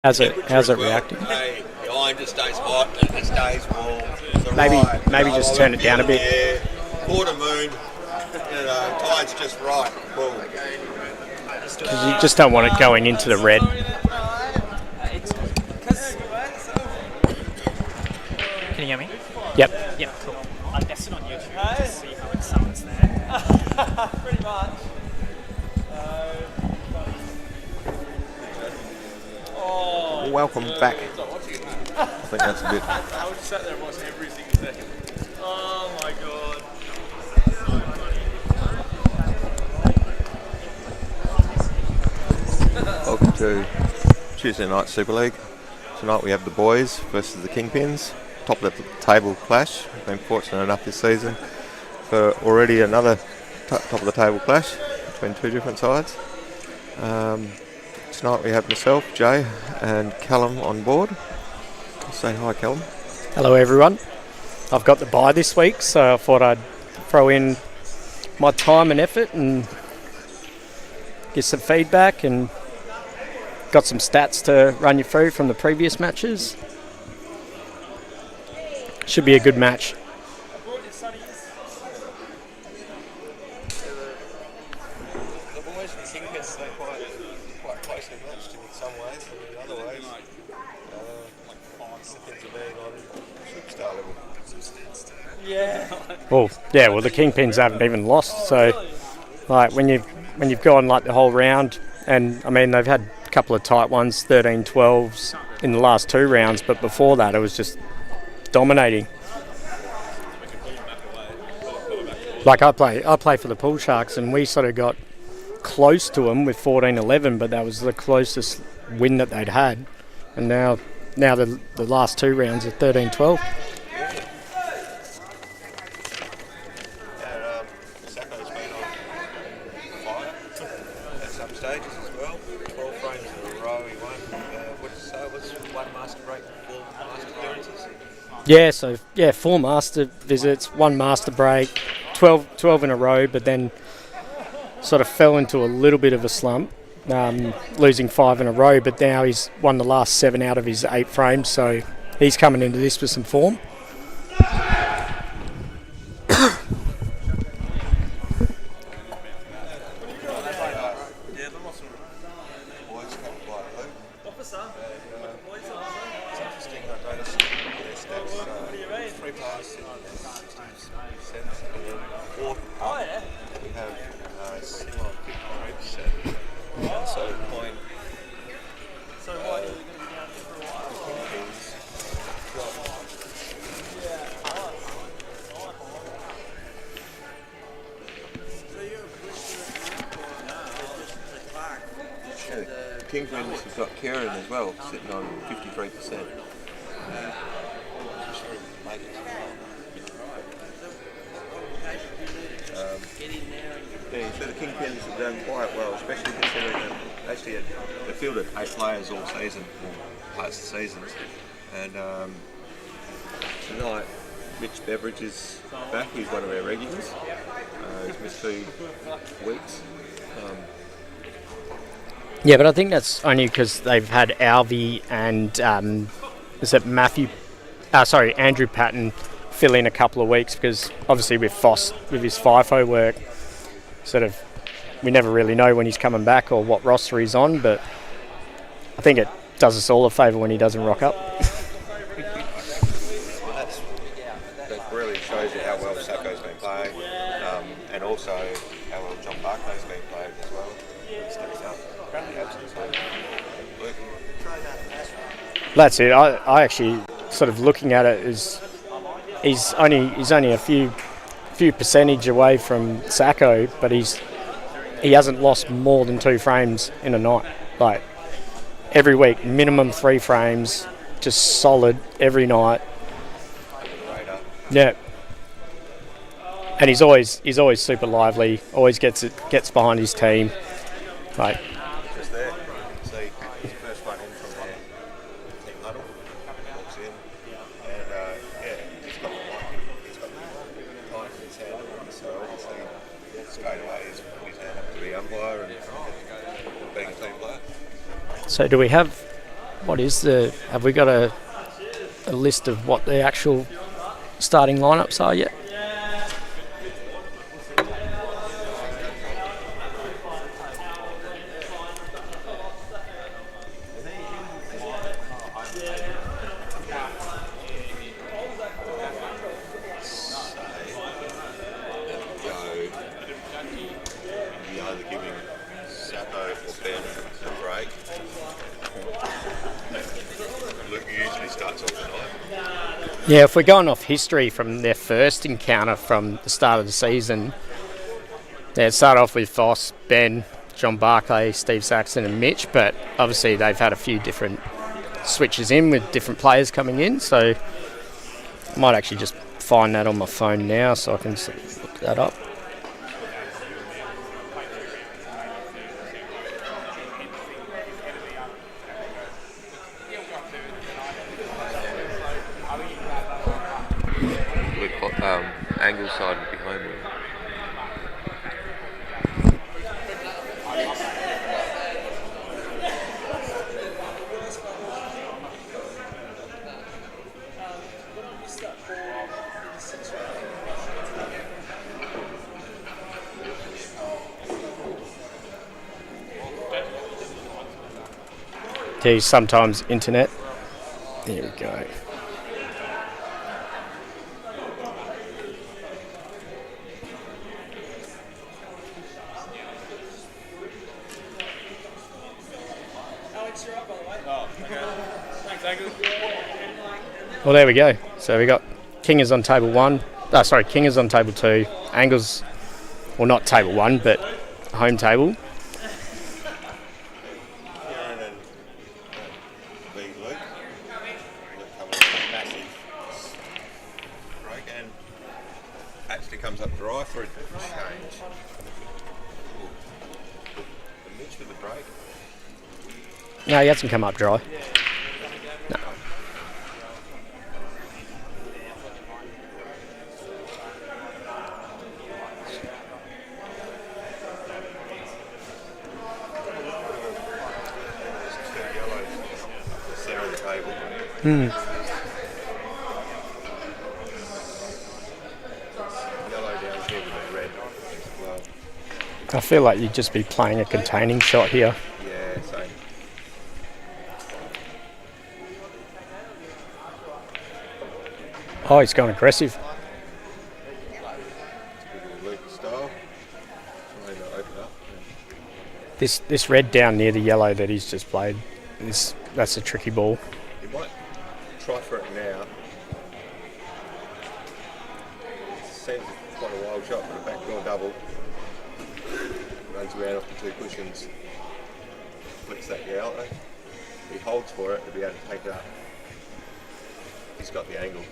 How's it reacting? Hey, the iron just stays hot and it stays warm. Maybe just turn it down a bit. Quarter moon, tide's just right. Cool. Because you just don't want it going into the red. Can you hear me? Yep. Yep, cool. I tested on YouTube to see how it sounds there. Pretty much. Welcome back. I think that's a bit. I would sat there and watch every single second. Oh my god. Welcome to Tuesday night Superleague. Tonight we have the Boyz versus the Kingpins. Top of the table clash. We've been fortunate enough this season for already another top of the table clash between two different sides. Tonight we have myself, Jay, and Callum on board. Say hi, Callum. Hello, everyone. I've got the bye this week, so I thought I'd throw in my time and effort and get some feedback, and got some stats to run you through from the previous matches. Should be a good match. The Boyz and the Kingpins, they're quite closely matched in some ways, and in other ways, the Kingpins are being on superstar level. Yeah. Well, the Kingpins haven't even lost, so like when you've gone like the whole round, and I mean they've had a couple of tight ones, 13-12s in the last two rounds, but before that it was just dominating. Like I play for the Pool Sharks, and we sort of got close to them with 14-11, but that was the closest win that they'd had, and now the last two rounds are 13-12. Sacco's been on fire at some stages as well. 12 frames in a row. He won. What did you say? Was one master break, 4 master clearances? Yeah, 4 master visits, 1 master break, 12 in a row, but then sort of fell into a little bit of a slump, losing 5 in a row, but now he's won the last 7 out of his 8 frames, so he's coming into this with some form. Kingpins has got Kieran as well, sitting on 53%. So the Kingpins have done quite well, especially considering that actually they fielded 8 players all season, or past the seasons. And tonight, Mitch Beveridge is back. He's one of our regulars. He's missed 2 weeks. Yeah, but I think that's only because they've had Alvey and Andrew Patton fill in a couple of weeks, because obviously with Foss, with his FIFO work, sort of we never really know when he's coming back or what roster he's on, but I think it does us all a favour when he doesn't rock up. That really shows you how well Sacco's been playing, and also how well John Barclay's been playing as well. He steps up. That's it. I actually sort of looking at it as he's only a few percentage away from Sacco, but he hasn't lost more than 2 frames in a night. Like every week, minimum 3 frames, just solid every night. Yeah. And he's always super lively. Always gets behind his team. Like. Just there. See, he's the first one in from there. Team huddle. Walks in. And he's got the mic in his hand. So obviously, straight away he's put his hand up to the umpire and being a team player. So do we have What is the? Have we got a list of what the actual starting lineups are yet? You're either giving Sacco or Ben a break. Luke usually starts off tonight. Yeah, if we're going off history from their first encounter from the start of the season, it started off with Voss, Ben, John Barclay, Steve Saxon and Mitch, but obviously they've had a few different switches in with different players coming in, so I might actually just find that on my phone now so I can look that up. Angle side would be home. Geez, sometimes internet. There we go. Well, there we go. So we got Kingers on table 1. Kingers on table 2. Angles, well, not table 1, but home table. Kieran and Luke coming with a massive break and actually comes up dry for a change. And Mitch with the break. No, he hasn't come up dry. No. Yellow down here with red as well. I feel like you'd just be playing a containing shot here. Yeah, same. Oh, he's gone aggressive. Luke style. Trying to open up. This red down near the yellow that he's just played, that's a tricky ball. You might try for it now. Seems quite a wild shot for a backdoor double. Runs around off the 2 cushions. Flicks that yellow. If he holds for it, he'll be able to take it up. He's got the angle.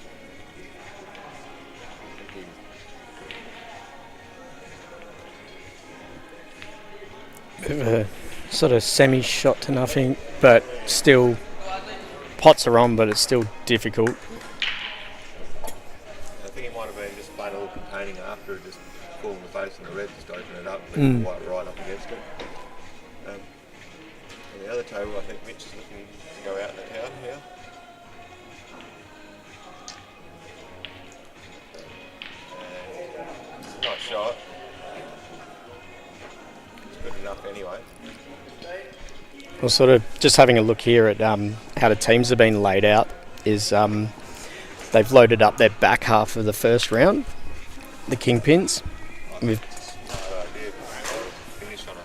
Bit of a sort of semi-shot to nothing, but still, pots are on, but it's still difficult. I think he might have been just playing a little containing after, just pulling the face on the red, just to open it up and leave the white right up against it. On the other table, I think Mitch is looking to go out in the town here. And it's a nice shot. It's good enough anyway. Well, sort of just having a look here at how the teams have been laid out is they've loaded up their back half of the first round, the Kingpins. With Finish on it.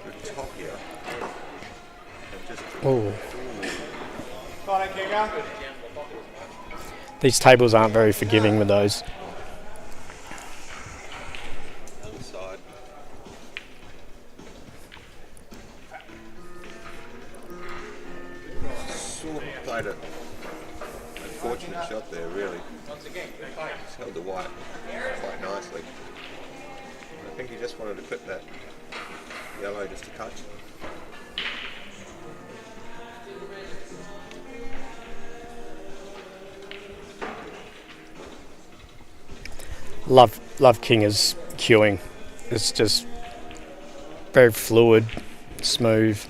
It's top here. oh, these tables aren't very forgiving with those. Other side. Sort of played an unfortunate shot there, really. Just held the white quite nicely. I think he just wanted to clip that yellow just a touch. Love Kinger's queuing. It's just very fluid, smooth.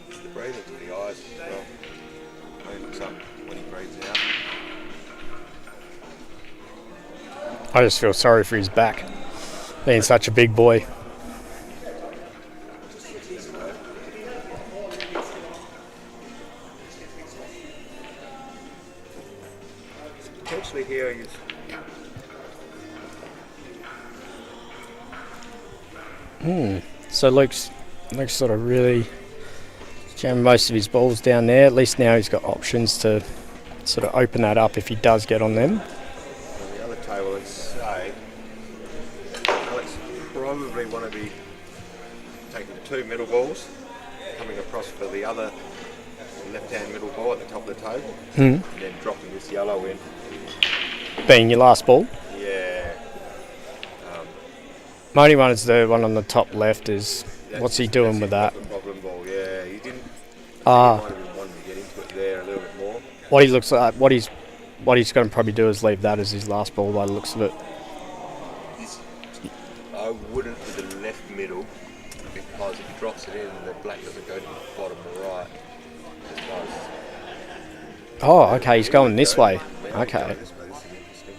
The breathing to the eyes as well. When he looks up, when he breathes out. I just feel sorry for his back, being such a big boy. Potentially here he's So Luke's sort of really jamming most of his balls down there. At least now he's got options to sort of open that up if he does get on them. on the other table. Let's say Alex probably want to be taking the 2 middle balls, coming across for the other left-hand middle ball at the top of the table, and then dropping this yellow in. Being your last ball. Yeah. My only one is the one on the top left. Is what's he doing with that? The problem ball. Yeah, he didn't. Ah. He might have been wanting to get into it there a little bit more. What he looks like, what he's going to probably do is leave that as his last ball by the looks of it. I wouldn't with the left middle, because if he drops it in, the black doesn't go to the bottom right. As far as Oh, okay, he's going this way. Yeah, he's Okay. going this way. This is interesting.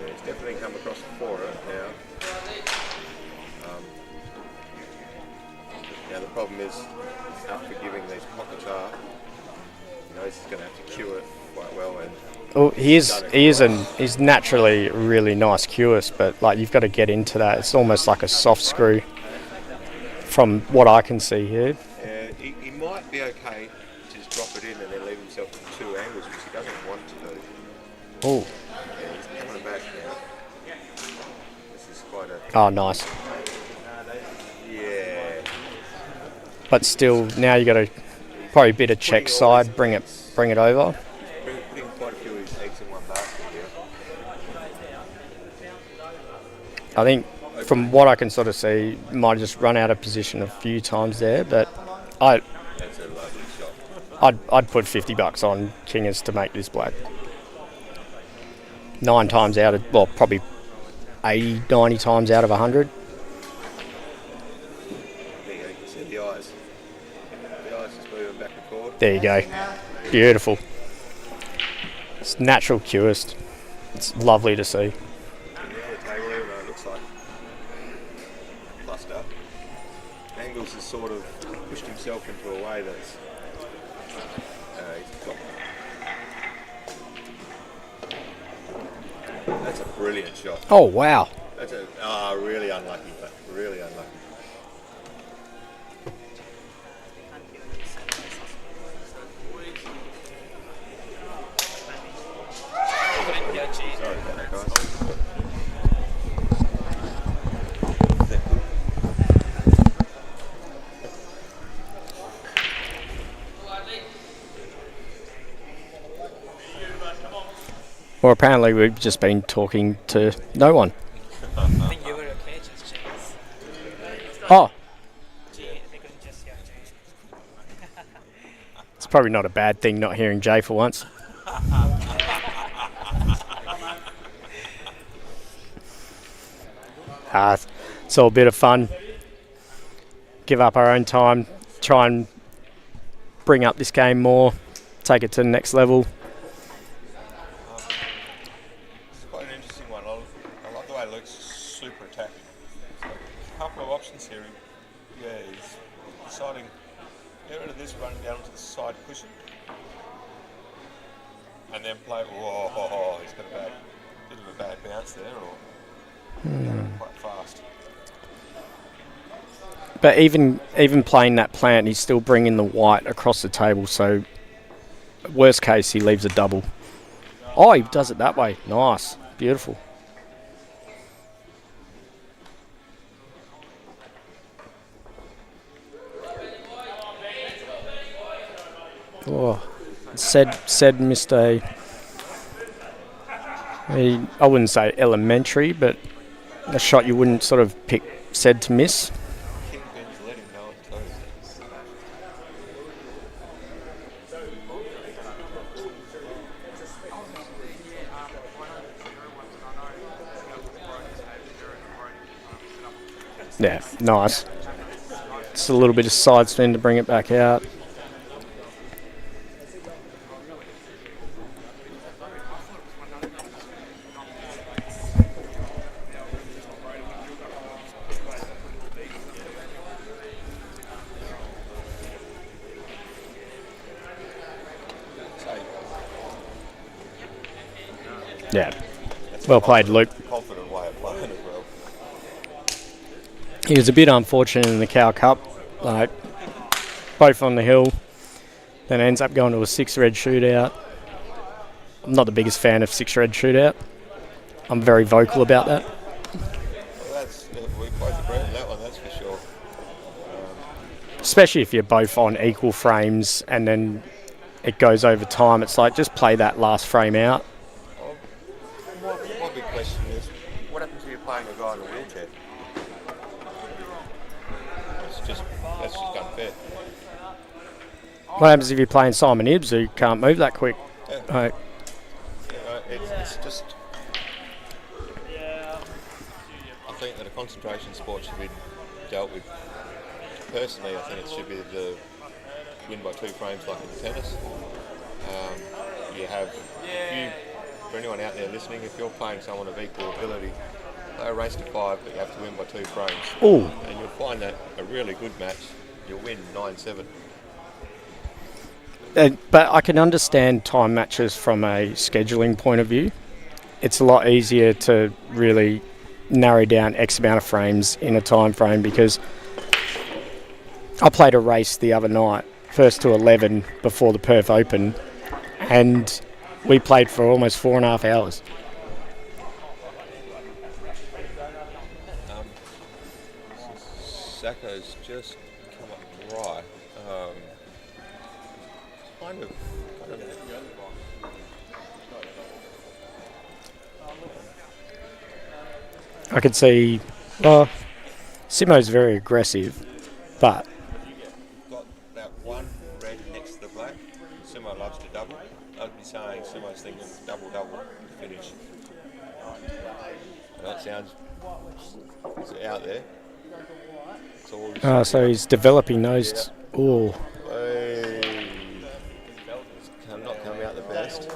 Yeah, he's definitely come across for it now. Now the problem is how forgiving these pockets are. He knows he's going to have to cue it quite well, and Oh, he's naturally a really nice cueist, but like you've got to get into that. It's almost like a soft screw, from what I can see here. he might be okay to just drop it in and then leave himself in 2 angles, which he doesn't want to do. Oh, Yeah, he's coming back now. This is quite a oh, nice. yeah. But still, now you got to probably a bit of check side, bring it over. Putting quite a few of his eggs in one basket here. I think from what I can sort of see, might have just run out of position a few times there, but That's a lovely shot. I'd put $50 on Kingers to make this black. 9 times out of, well, probably 80, 90 times out of 100. There you go, you can see the eyes. The eyes just moving back and forth. There you go. Beautiful. It's natural cueist. It's lovely to see. And the other table, even though it looks like a cluster, Angles has sort of pushed himself into a way that's he's got. That's a brilliant shot. Oh, wow. That's a really unlucky, but really unlucky. Sorry about that, guys. Well, apparently we've just been talking to no one. I think you were okay, just James. Oh, They couldn't just hear James. it's probably not a bad thing not hearing Jay for once. It's all a bit of fun. Give up our own time, try and bring up this game more, take it to the next level. It's quite an interesting one. I like the way Luke's super attacking. So, a couple of options here. Yeah, he's deciding get rid of this, running down onto the side cushion, and then play. Whoa, he's got a bit of a bad bounce there, or quite fast. But even playing that plant, he's still bringing the white across the table. So, worst case, he leaves a double. Oh, he does it that way. Nice, beautiful. Oh, said missed I wouldn't say elementary, but a shot you wouldn't sort of pick said to miss. Kingpins let him know it too. Yeah, nice. Just a little bit of side spin to bring it back out. Yeah. Well played, Luke. Confident way of playing as well. He was a bit unfortunate in the Cow Cup. Like, both on the hill. Then ends up going to a 6-red shootout. I'm not the biggest fan of 6-red shootout. I'm very vocal about that. Well, we both agree on that one, that's for sure. Especially if you're both on equal frames and then it goes over time. It's like, just play that last frame out. My big question is, what happens if you're playing a guy in a wheelchair? That's just unfair. What happens if you're playing Simon Ibbs, who can't move that quick? Yeah. Right. It's just... I think that a concentration sport should be dealt with. Personally, I think it should be the win by 2 frames like in tennis. You have... For anyone out there listening, if you're playing someone of equal ability, play a race to 5, but you have to win by 2 frames. Ooh. And you'll find that a really good match, you'll win 9-7. But I can understand time matches from a scheduling point of view. It's a lot easier to really narrow down X amount of frames in a time frame, because I played a race the other night, first to 11 before the Perth Open, and we played for almost 4.5 hours. Sacco's just come up dry. Kind of. I could see, Simo's very aggressive, but Got that one red next to the black. Simo loves to double. I'd be saying Simo's thinking double to finish. I know it sounds it's out there. It's all so he's developing those. Ooh. It's not coming out the best.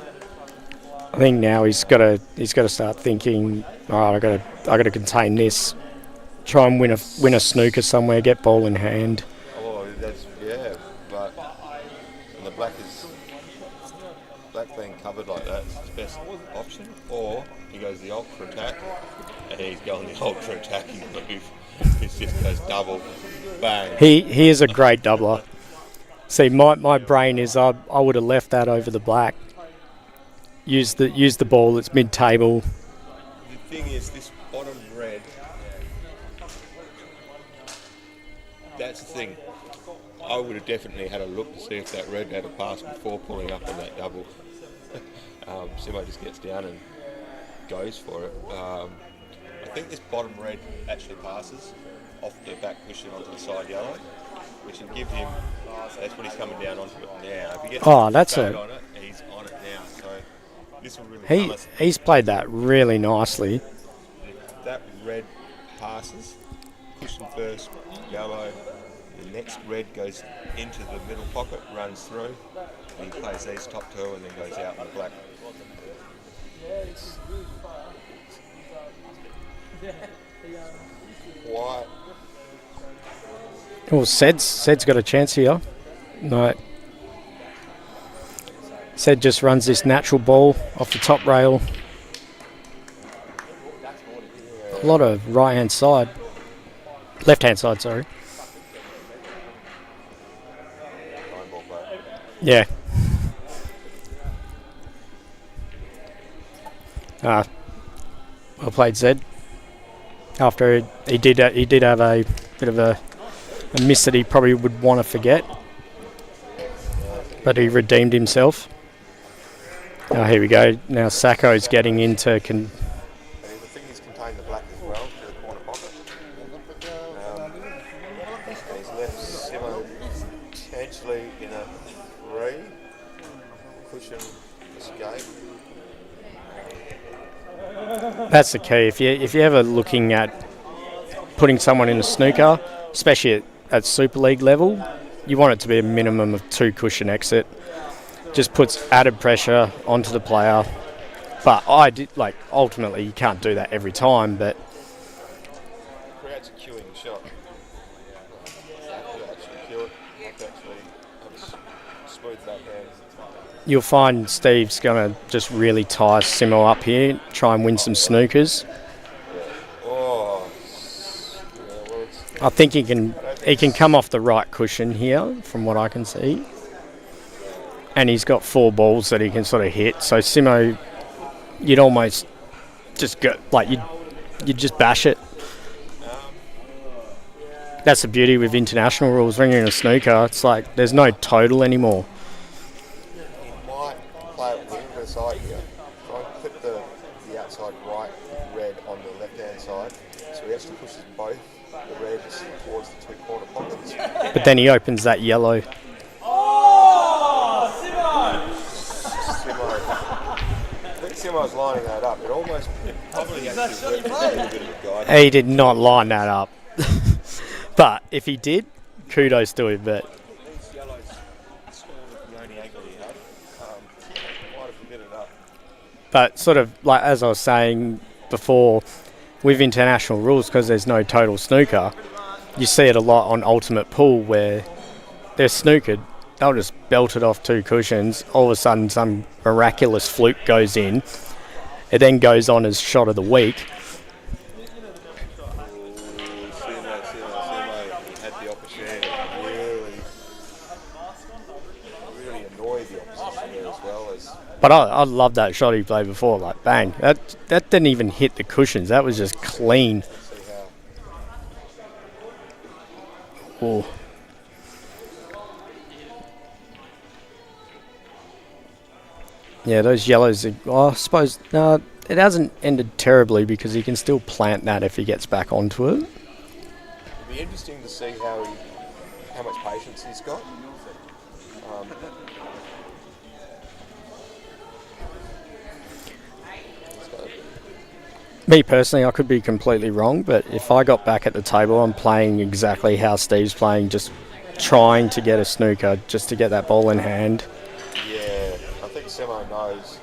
I think now he's got to start thinking, all right, I got to contain this, try and win a snooker somewhere, get ball in hand. Oh, but and the black being covered like that is his best option. Or he goes the ultra attack, and he's going the ultra attacking move. It just goes double, bang. He is a great doubler. See, my brain is I would have left that over the black. Use the ball that's mid-table. The thing is, this bottom red, that's the thing. I would have definitely had a look to see if that red had a pass before pulling up on that double. Simo just gets down and goes for it. I think this bottom red actually passes off the back cushion onto the side yellow, which will give him. That's when he's coming down onto it now. If he gets that's back it. on it, he's on it now. So this will really. He's played that really nicely. If that red passes, cushion first, yellow. The next red goes into the middle pocket, runs through, and he plays these top 2 and then goes out in the black. Why? Oh, Sed's got a chance here. No. Sed just runs this natural ball off the top rail. A lot of right-hand side. Left-hand side, sorry. Yeah. Well played, Zed. After he did have a bit of a miss that he probably would want to forget, but he redeemed himself. Here we go. Now Sacco's getting into. The thing is contain the black as well to the corner pocket. He's left Simo potentially in a 3 cushion escape. That's the key. If you're ever looking at putting someone in a snooker, especially at Superleague level, you want it to be a minimum of 2 cushion exit. Just puts added pressure onto the player. But ultimately you can't do that every time, but Creates a queuing shot. Actually cue it. Actually smooth backhand. you'll find Steve's going to just really tie Simo up here, try and win some snookers. Oh, I think he can come off the right cushion here, from what I can see. And he's got 4 balls that he can sort of hit. So Simo, you'd almost just go you'd just bash it. That's the beauty with international rules. When you're in a snooker, it's like there's no total anymore. he might play it wing to the side here. Try and clip the outside right red on the left hand side. So he actually pushes both the reds towards the 2 corner pockets. But then he opens that yellow. Simo. I think Simo's lining that up. It almost probably actually worked a little bit of a guide. He did not line that up. But if he did, kudos to him. But These yellows scored with the only angle he had. Might have given it up. But sort of like as I was saying before, with international rules, because there's no total snooker, you see it a lot on Ultimate Pool where they're snookered. They'll just belt it off 2 cushions. All of a sudden, some miraculous fluke goes in. It then goes on as shot of the week. Simo, he had the opportunity to really annoy the opposition there as well as. But I love that shot he played before. Like, bang. That didn't even hit the cushions. That was just clean. See how. Oh. Yeah, those yellows, I suppose, no, it hasn't ended terribly because he can still plant that if he gets back onto it. It'd be interesting to see how much patience he's got. Me personally, I could be completely wrong, but if I got back at the table, I'm playing exactly how Steve's playing, just trying to get a snooker, just to get that ball in hand. Yeah, I think Simo knows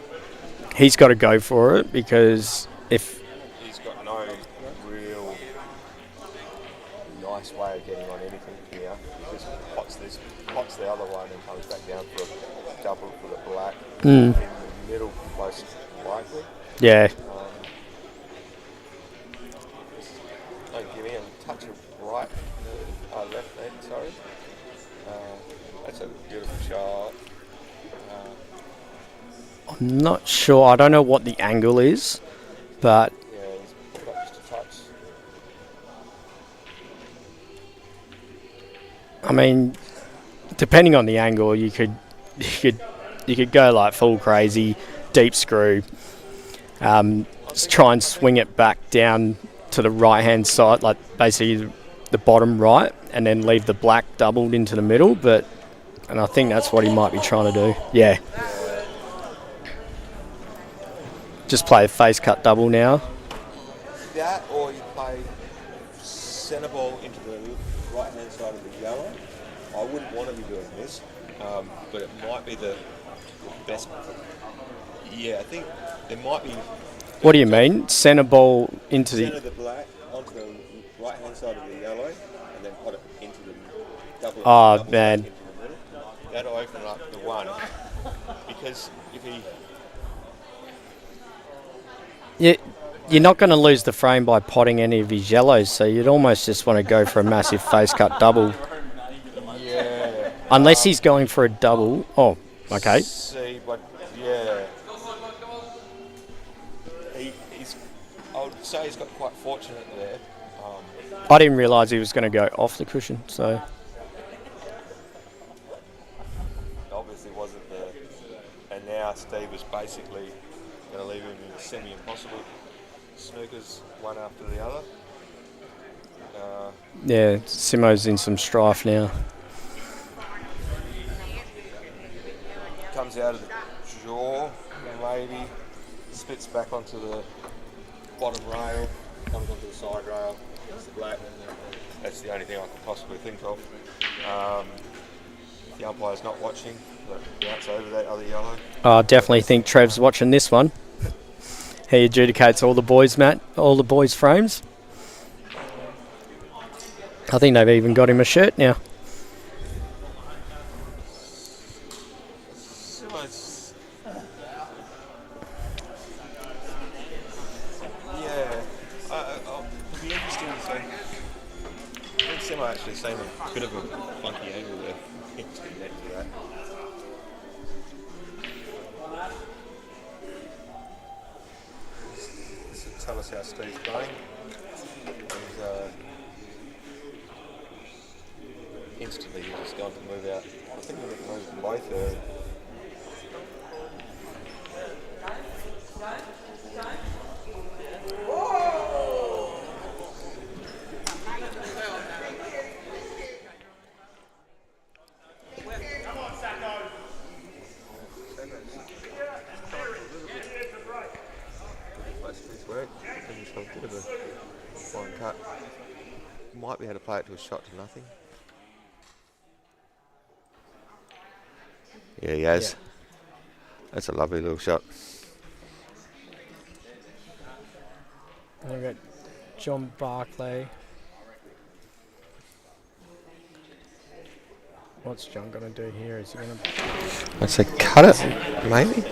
He's got to go for it because if he's got no real nice way of getting on anything here. He just pots the other one and comes back down for a double for the black. In the middle, most likely. yeah, Don't give me a touch of right, left then, sorry. That's a beautiful shot. I'm not sure. I don't know what the angle is, but Yeah, he's put up just a touch. I mean, depending on the angle, you could go like full crazy, deep screw. Just try and swing it back down to the right hand side, like basically the bottom right, and then leave the black doubled into the middle. And I think that's what he might be trying to do. Yeah. Just play a face cut double now. That, or you play centre ball into the right hand side of the yellow. I wouldn't want to be doing this, but it might be the best. Yeah, I think there might be. What do you mean? Centre ball into Centre the... the black onto the right hand side of the yellow, and then put it into the double. Oh, double man. into the middle. That'll open up the one, because if he. You're not going to lose the frame by potting any of his yellows, so you'd almost just want to go for a massive face cut double. Yeah. Unless he's going for a double. Oh, okay. See, but yeah. He's. I would say he's got quite fortunate there. I didn't realise he was going to go off the cushion, so... Obviously wasn't the. And now Steve was basically going to leave him in semi-impossible snookers, one after the other. Yeah, Simo's in some strife now. Comes out of the jaw, maybe splits back onto the bottom rail. comes onto the side rail. It's the black. That's the only thing I could possibly think of. The umpire's not watching, but bounce over that other yellow. I definitely think Trev's watching this one. He adjudicates all the boys, Matt, all the boys' frames. I think they've even got him a shirt now. It'll be interesting to see. I think Simo actually seen a bit of a funky angle there. It's getting next to that. This will tell us how Steve's playing. Instantly he's just going to move out. I think we're going to move them both early. Might be able to play it to a shot to nothing. Yeah, he has. Yeah. That's a lovely little shot. And we've got John Barclay. What's John going to do here? Is he going to... I'd say cut it, maybe.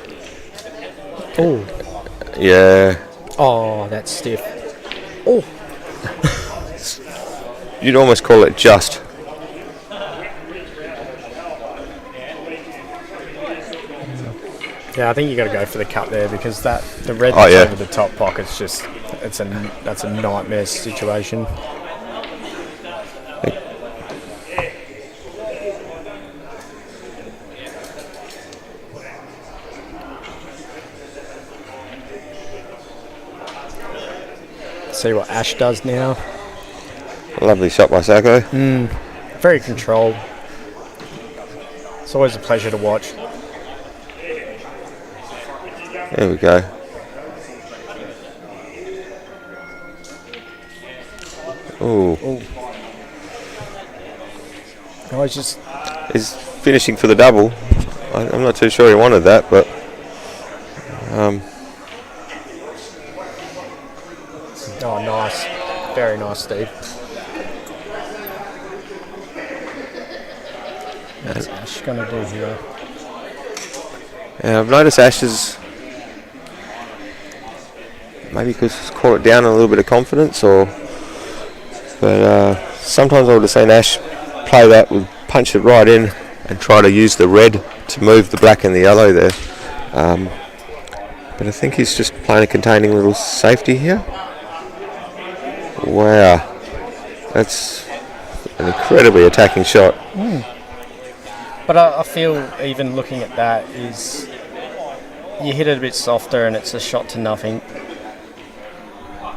Oh. Yeah. Oh, that's stiff. Oh. You'd almost call it just. Yeah, I think you got to go for the cut there because the red that's over the top pocket's just that's a nightmare situation. See what Ash does now. A lovely shot by Sacco. Very controlled. It's always a pleasure to watch. There we go. Ooh. Oh, he's finishing for the double. I'm not too sure he wanted that, but oh, nice. Very nice, Steve. What's Ash going to do here? Yeah, I've noticed Ash is maybe could call it down a little bit of confidence, but sometimes I would have seen Ash play that, would punch it right in and try to use the red to move the black and the yellow there. But I think he's just playing a containing little safety here. Wow, that's an incredibly attacking shot. But I feel even looking at that is you hit it a bit softer and it's a shot to nothing.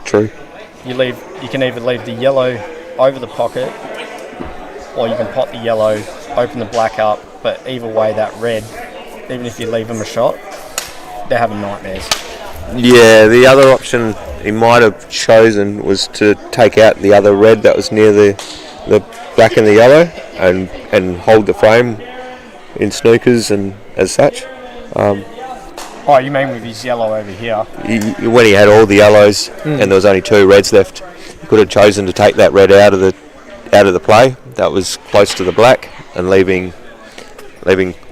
True. You can either leave the yellow over the pocket or you can pot the yellow, open the black up, but either way that red, even if you leave them a shot, they're having nightmares. Yeah, the other option he might have chosen was to take out the other red that was near the black and the yellow and hold the frame in snookers and as such. Oh, you mean with his yellow over here? When he had all the yellows and there was only two reds left, he could have chosen to take that red out of the play that was close to the black and leaving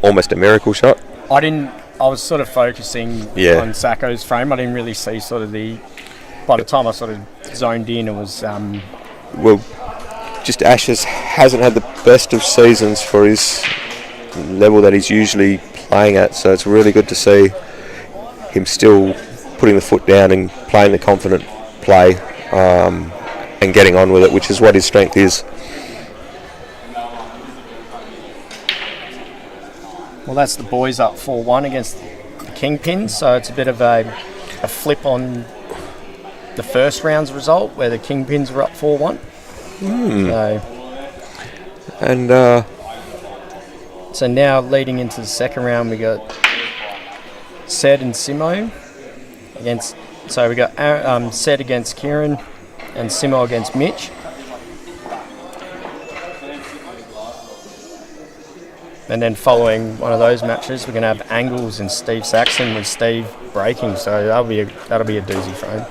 almost a miracle shot. I was sort of focusing on Sacco's frame. I didn't really see sort of by the time I sort of zoned in, it was... Well, just Ash hasn't had the best of seasons for his level that he's usually playing at, so it's really good to see him still putting the foot down and playing the confident play and getting on with it, which is what his strength is. Well, that's the boys up 4-1 against the Kingpins, so it's a bit of a flip on the first round's result where the Kingpins were up 4-1. So now leading into the second round, we got Sed and Simo against So we got Sed against Kieran and Simo against Mitch. And then following one of those matches, we're going to have Angles and Steve Saxon with Steve breaking. So that'll be a doozy frame.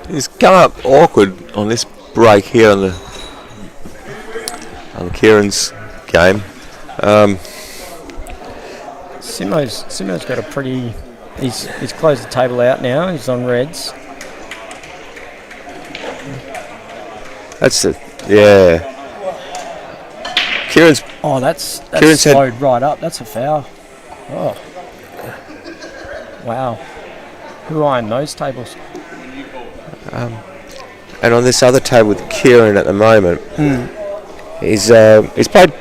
He's come up awkward on this break here on Kieran's game. Simo's got a pretty. He's closed the table out now. He's on reds. Yeah. Kieran's. Oh, that's Kieran's slowed right up. That's a foul. Oh. Wow. Who ironed those tables? And on this other table with Kieran at the moment, he's played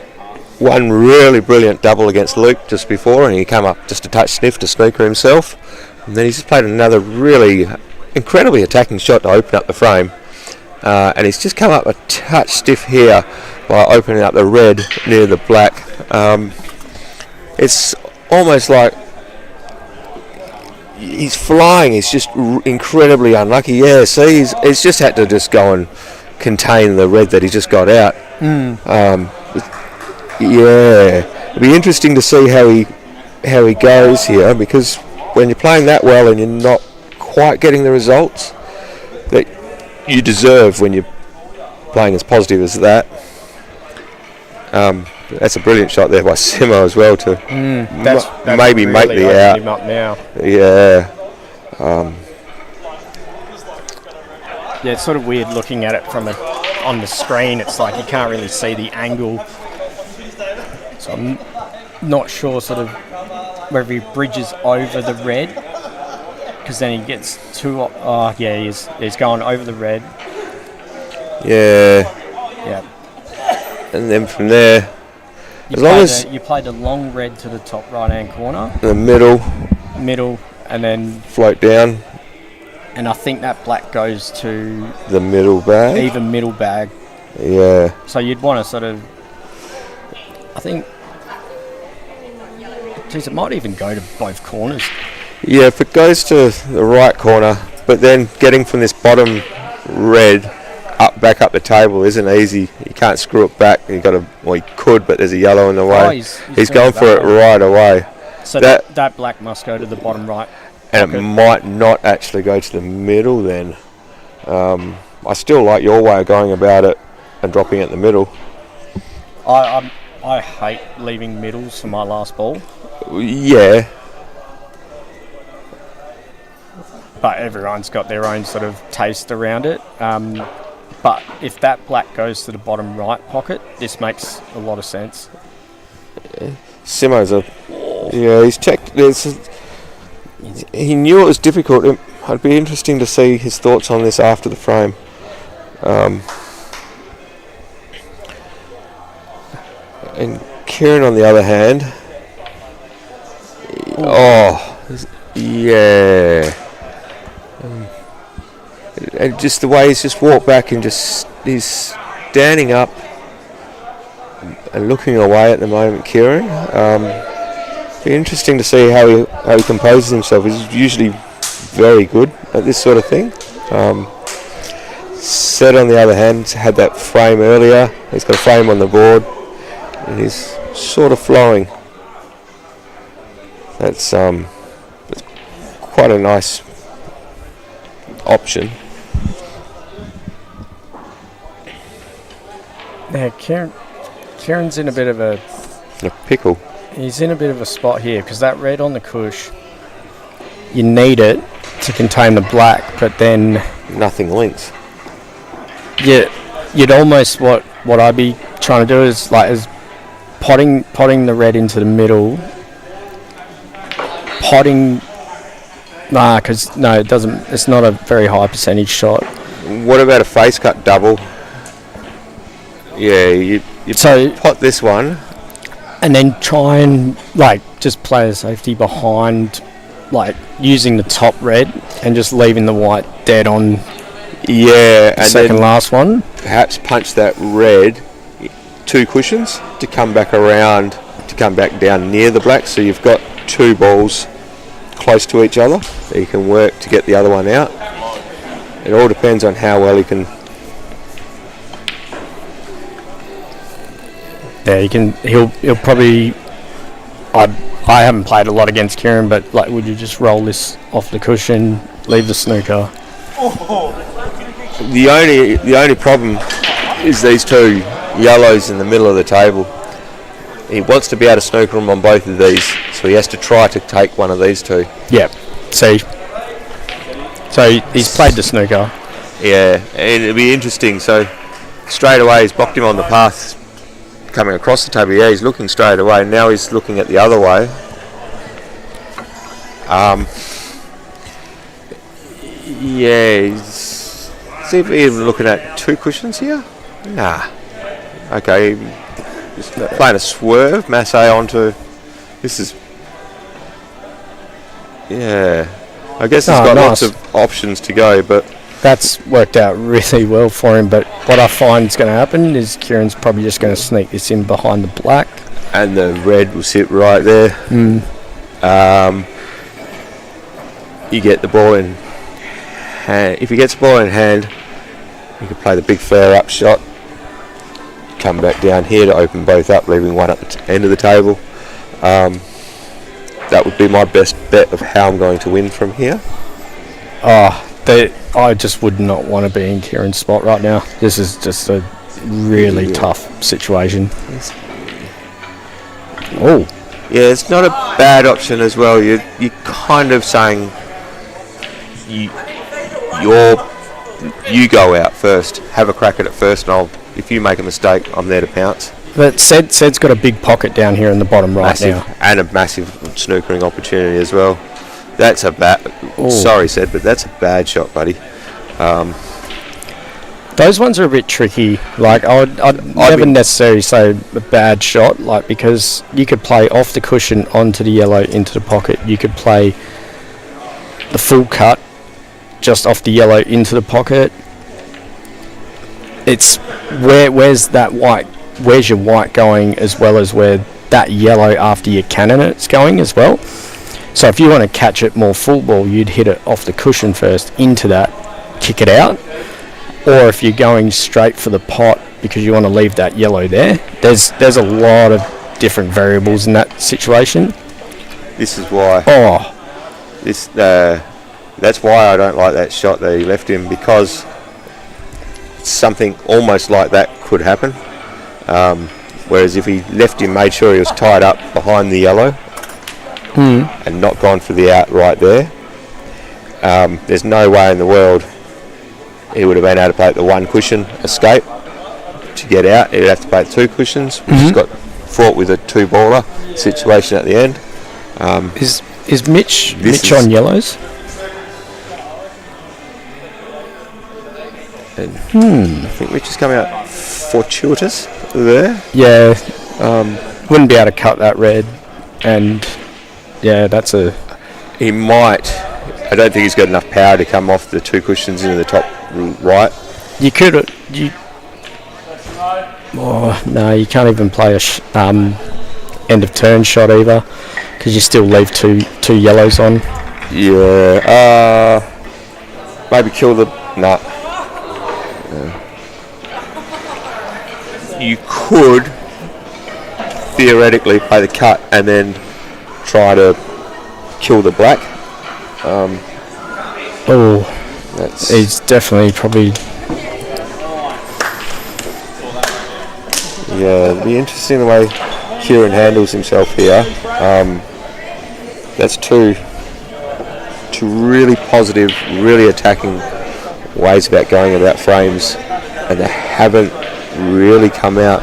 one really brilliant double against Luke just before, and he came up just a touch stiff to snooker himself. And then he's just played another really incredibly attacking shot to open up the frame. And he's just come up a touch stiff here by opening up the red near the black. It's almost like he's flying. He's just incredibly unlucky. Yeah, see, he's just had to just go and contain the red that he just got out. Yeah, it'll be interesting to see how he goes here, because when you're playing that well and you're not quite getting the results that you deserve when you're playing as positive as that. That's a brilliant shot there by Simo as well to That's maybe really make the opened out. him up now. Yeah. Yeah, it's sort of weird looking at it on the screen. It's like you can't really see the angle. So I'm not sure sort of whether he bridges over the red, because then he gets too. Oh yeah, he's going over the red. Yeah. Yeah. And then from there, You played the long red to the top right hand corner. The middle, and then float down. And I think that black goes to the middle bag. Even middle bag. Yeah. So you'd want to sort of, I think, geez, it might even go to both corners. Yeah, if it goes to the right corner, but then getting from this bottom red back up the table isn't easy. You can't screw it back. He could, but there's a yellow in the way. Oh, he's going for it right away. So that black must go to the bottom right. And it might not actually go to the middle then. I still like your way of going about it and dropping it in the middle. I hate leaving middles for my last ball. Yeah. But everyone's got their own sort of taste around it. But if that black goes to the bottom right pocket, this makes a lot of sense. Simo's he's checked. He knew it was difficult. It'd be interesting to see his thoughts on this after the frame. And Kieran, on the other hand, yeah. And just the way he's just walked back and he's standing up and looking away at the moment, Kieran. Be interesting to see how he composes himself. He's usually very good at this sort of thing. Sed, on the other hand, had that frame earlier. He's got a frame on the board and he's sort of flowing. That's quite a nice option. Yeah, Kieran's in a bit of a pickle. He's in a bit of a spot here because that red on the cush, you need it to contain the black, but then nothing links. Yeah, you'd almost what I'd be trying to do is potting the red into the middle. It doesn't. It's not a very high percentage shot. What about a face cut double? Yeah, you pot this one. And then try and just play a safety behind, using the top red and just leaving the white dead on. Yeah, the second last one. Perhaps punch that red 2 cushions to come back around, to come back down near the black, so you've got 2 balls close to each other that you can work to get the other one out. It all depends on how well he can. Yeah, he can. He'll probably. I haven't played a lot against Kieran, but like, would you just roll this off the cushion, leave the snooker? The only problem is these 2 yellows in the middle of the table. He wants to be able to snooker them on both of these, so he has to try to take one of these 2. Yeah. See. So he's played the snooker. Yeah, and it'll be interesting. So straight away he's blocked him on the path coming across the table. Yeah, he's looking straight away. Now he's looking at the other way. Yeah, is he even looking at 2 cushions here? Nah. Okay, just playing a swerve, Masse onto. This is. Yeah, I guess he's got lots of options to go, but. That's worked out really well for him, but what I find is going to happen is Kieran's probably just going to sneak this in behind the black. And the red will sit right there. You get the ball in hand. If he gets the ball in hand, you can play the big flare up shot. Come back down here to open both up, leaving one at the end of the table. That would be my best bet of how I'm going to win from here. I just would not want to be in Kieran's spot right now. This is just a really tough situation. Oh. Yeah, it's not a bad option as well. You're kind of saying you go out first, have a crack at it first, and if you make a mistake, I'm there to pounce. But Sed's got a big pocket down here in the bottom right now. And a massive snookering opportunity as well. That's a sorry, Sed, but that's a bad shot, buddy. Those ones are a bit tricky. Like I'd never necessarily say a bad shot, like, because you could play off the cushion onto the yellow into the pocket. You could play the full cut just off the yellow into the pocket. It's where's that white? Where's your white going, as well as where that yellow after your canonet's going as well. So if you want to catch it more full ball, you'd hit it off the cushion first into that, kick it out. Or if you're going straight for the pot because you want to leave that yellow there, there's a lot of different variables in that situation. This is why. That's why I don't like that shot that he left him, because something almost like that could happen. Whereas if he left him, made sure he was tied up behind the yellow and not gone for the out right there, there's no way in the world he would have been able to play the 1 cushion escape to get out. He'd have to play 2 cushions, which has got fought with a 2-baller situation at the end. Is Mitch on yellows? I think Mitch is coming out fortuitous there. Yeah, wouldn't be able to cut that red, and yeah, that's a. He might. I don't think he's got enough power to come off the 2 cushions into the top right. You could. No, you can't even play a end of turn shot either, because you still leave two yellows on. Yeah. Maybe kill the. No. You could theoretically play the cut and then try to kill the black. He's definitely probably. Yeah, it'll be interesting the way Kieran handles himself here. That's two really positive, really attacking ways about going about frames, and they haven't really come out.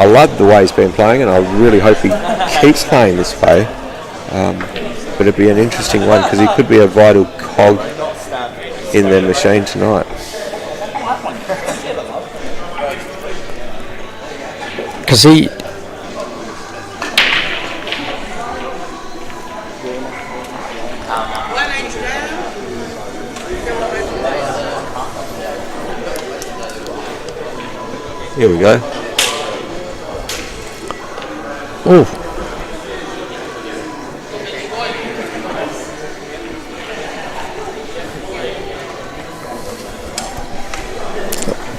I love the way he's been playing, and I really hope he keeps playing this way. But it'd be an interesting one, because he could be a vital cog in their machine tonight. Because he. Here we go. Ooh.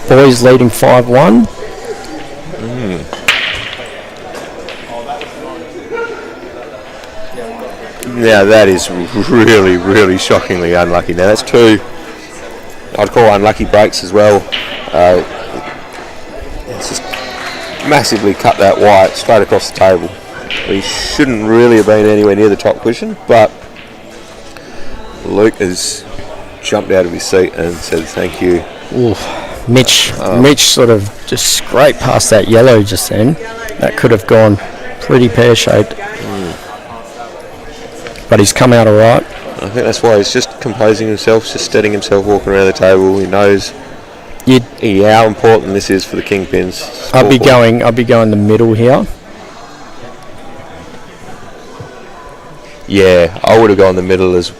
Boyz leading 5-1. Now that is really, really shockingly unlucky. Now that's two, I'd call unlucky breaks as well. It's just massively cut that white straight across the table. He shouldn't really have been anywhere near the top cushion, but Luke has jumped out of his seat and said thank you. Ooh. Mitch sort of just scraped past that yellow just then. That could have gone pretty pear-shaped. But he's come out all right. I think that's why he's just composing himself, just steadying himself, walking around the table. He knows how important this is for the Kingpins. I'll be going the middle here. Yeah, I would have gone the middle as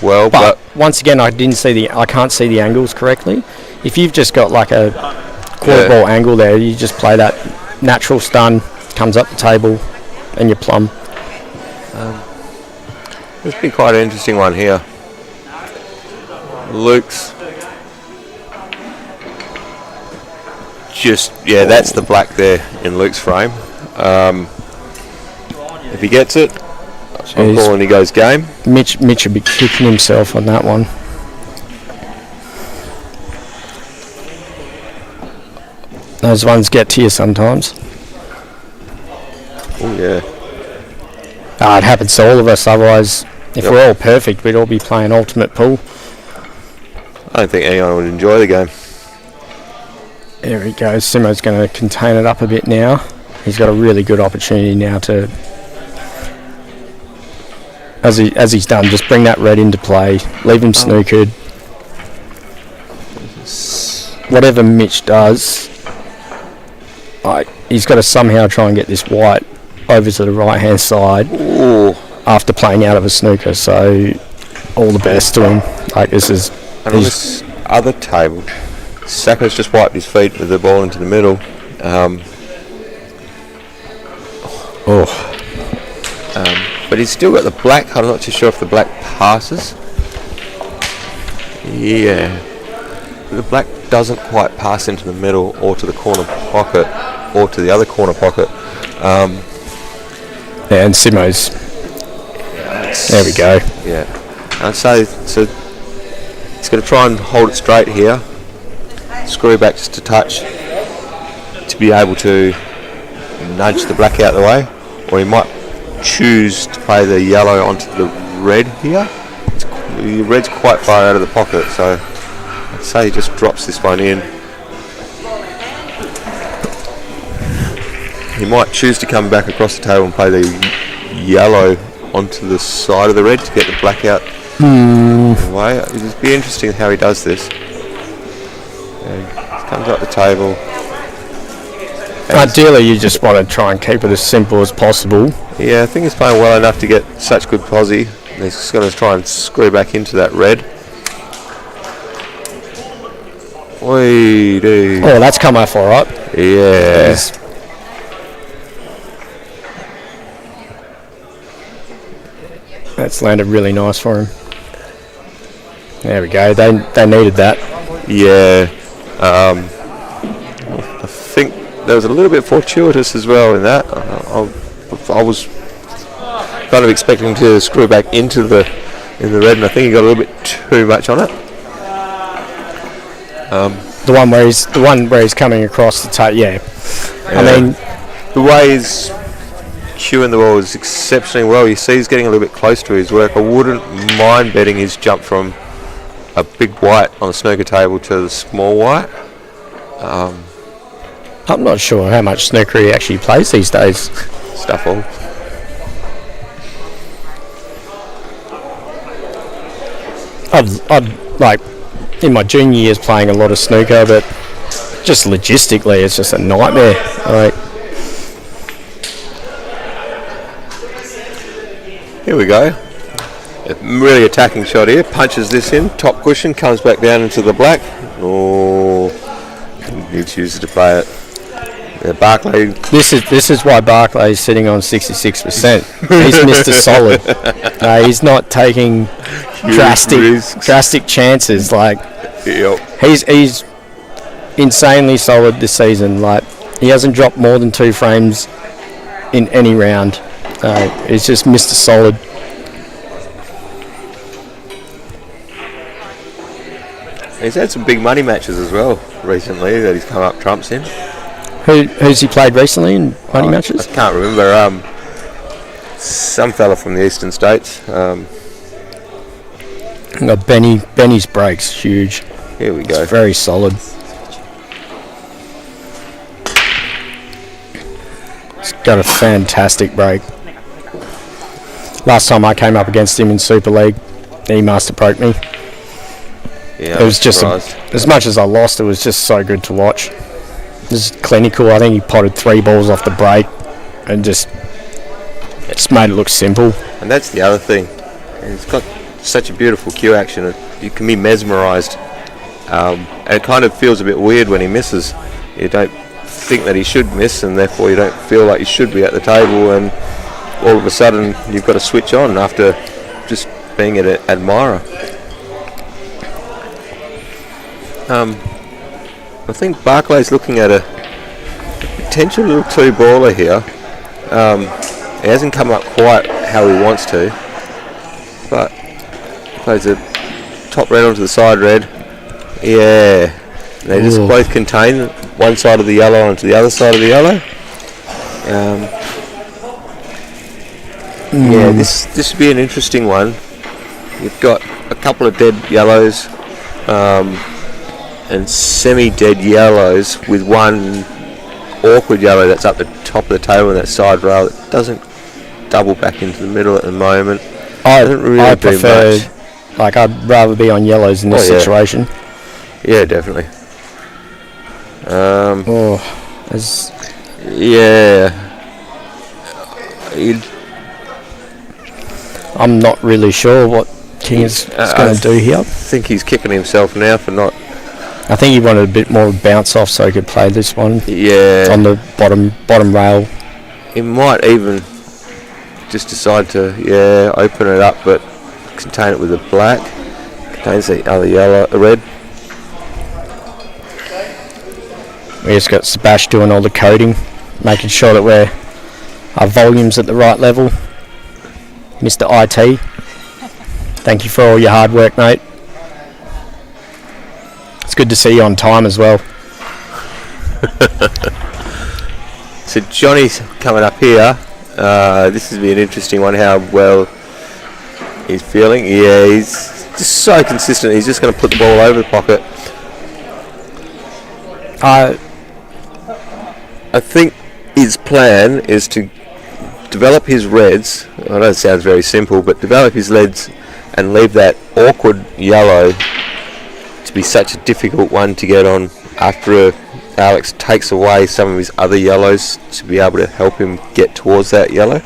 well. But once again, I can't see the angles correctly. If you've just got like a quarter ball angle there, you just play that natural stun, comes up the table, and you're plumb. It's been quite an interesting one here. Luke's that's the black there in Luke's frame. If he gets it, I'm calling he goes game. Mitch would be kicking himself on that one. Those ones get to you sometimes. Oh yeah. It happens to all of us, otherwise if we're all perfect we'd all be playing ultimate pool. I don't think anyone would enjoy the game. There he goes. Simo's going to contain it up a bit now. He's got a really good opportunity now to, as he's done, just bring that red into play, leave him snookered. Whatever Mitch does, he's got to somehow try and get this white over to the right hand side after playing out of a snooker. So all the best to him. This on this other table, Saka's just wiped his feet with the ball into the middle. But he's still got the black. I'm not too sure if the black passes. Yeah, the black doesn't quite pass into the middle or to the corner pocket or to the other corner pocket. And Simo's. There we go. Yeah, and so he's going to try and hold it straight here. Screw back just a touch to be able to nudge the black out of the way, or he might choose to play the yellow onto the red here. The red's quite far out of the pocket, so I'd say he just drops this one in. He might choose to come back across the table and play the yellow onto the side of the red to get the black out the way. It'd be interesting how he does this. Comes up the table. Ideally, you just want to try and keep it as simple as possible. Yeah, I think he's playing well enough to get such good posse. He's just going to try and screw back into that red. Oh, that's come off all right. Yeah. That's landed really nice for him. There we go. They needed that. Yeah. I think there was a little bit fortuitous as well in that. I was kind of expecting to screw back into the red, and I think he got a little bit too much on it. The one where he's coming across the tape. Yeah. I mean, the way he's cueing the ball is exceptionally well. You see, he's getting a little bit close to his work. I wouldn't mind betting his jump from a big white on the snooker table to the small white. I'm not sure how much snooker he actually plays these days. Stuff all. I'd like in my junior years playing a lot of snooker, but just logistically, it's just a nightmare. Here we go. A really attacking shot here. Punches this in. Top cushion. Comes back down into the black. Oh, he chooses to play it. Barclay. This is why Barclay is sitting on 66%. He's Mr. Solid. He's not taking drastic chances. Like he's insanely solid this season. Like he hasn't dropped more than 2 frames in any round. He's just Mr. Solid. He's had some big money matches as well recently that he's come up trumps in. Who's he played recently in money matches? I can't remember. Some fella from the eastern states. Benny's break's huge. Here we go. It's very solid. He's got a fantastic break. Last time I came up against him in Superleague, he master broke me. Yeah, it was just surprised. As much as I lost, it was just so good to watch. It was clinical. I think he potted 3 balls off the break and just made it look simple. And that's the other thing. It's got such a beautiful cue action. You can be mesmerised. And it kind of feels a bit weird when he misses. You don't think that he should miss, and therefore you don't feel like you should be at the table, and all of a sudden you've got to switch on after just being an admirer. I think Barclay's looking at a potential little 2-baller here. He hasn't come up quite how he wants to, but plays a top red onto the side red. Yeah, they just both contain one side of the yellow onto the other side of the yellow. Yeah, this would be an interesting one. You've got a couple of dead yellows and semi-dead yellows with one awkward yellow that's up the top of the table in that side rail that doesn't double back into the middle at the moment. I prefer, like, I'd rather be on yellows in this situation. Yeah, definitely. I'm not really sure what King is going to do here. I think he's kicking himself now for not. I think he wanted a bit more bounce off so he could play this one. Yeah. On the bottom rail. He might even just decide to open it up, but contain it with the black. Contains the other yellow, red. We just got Sebash doing all the coding, making sure that our volume's at the right level. Mr. IT, thank you for all your hard work, mate. It's good to see you on time as well. So Johnny's coming up here. This will be an interesting one, how well he's feeling. Yeah, he's just so consistent. He's just going to put the ball over the pocket. I think his plan is to develop his reds. I know it sounds very simple, but develop his reds and leave that awkward yellow to be such a difficult one to get on after Alex takes away some of his other yellows to be able to help him get towards that yellow.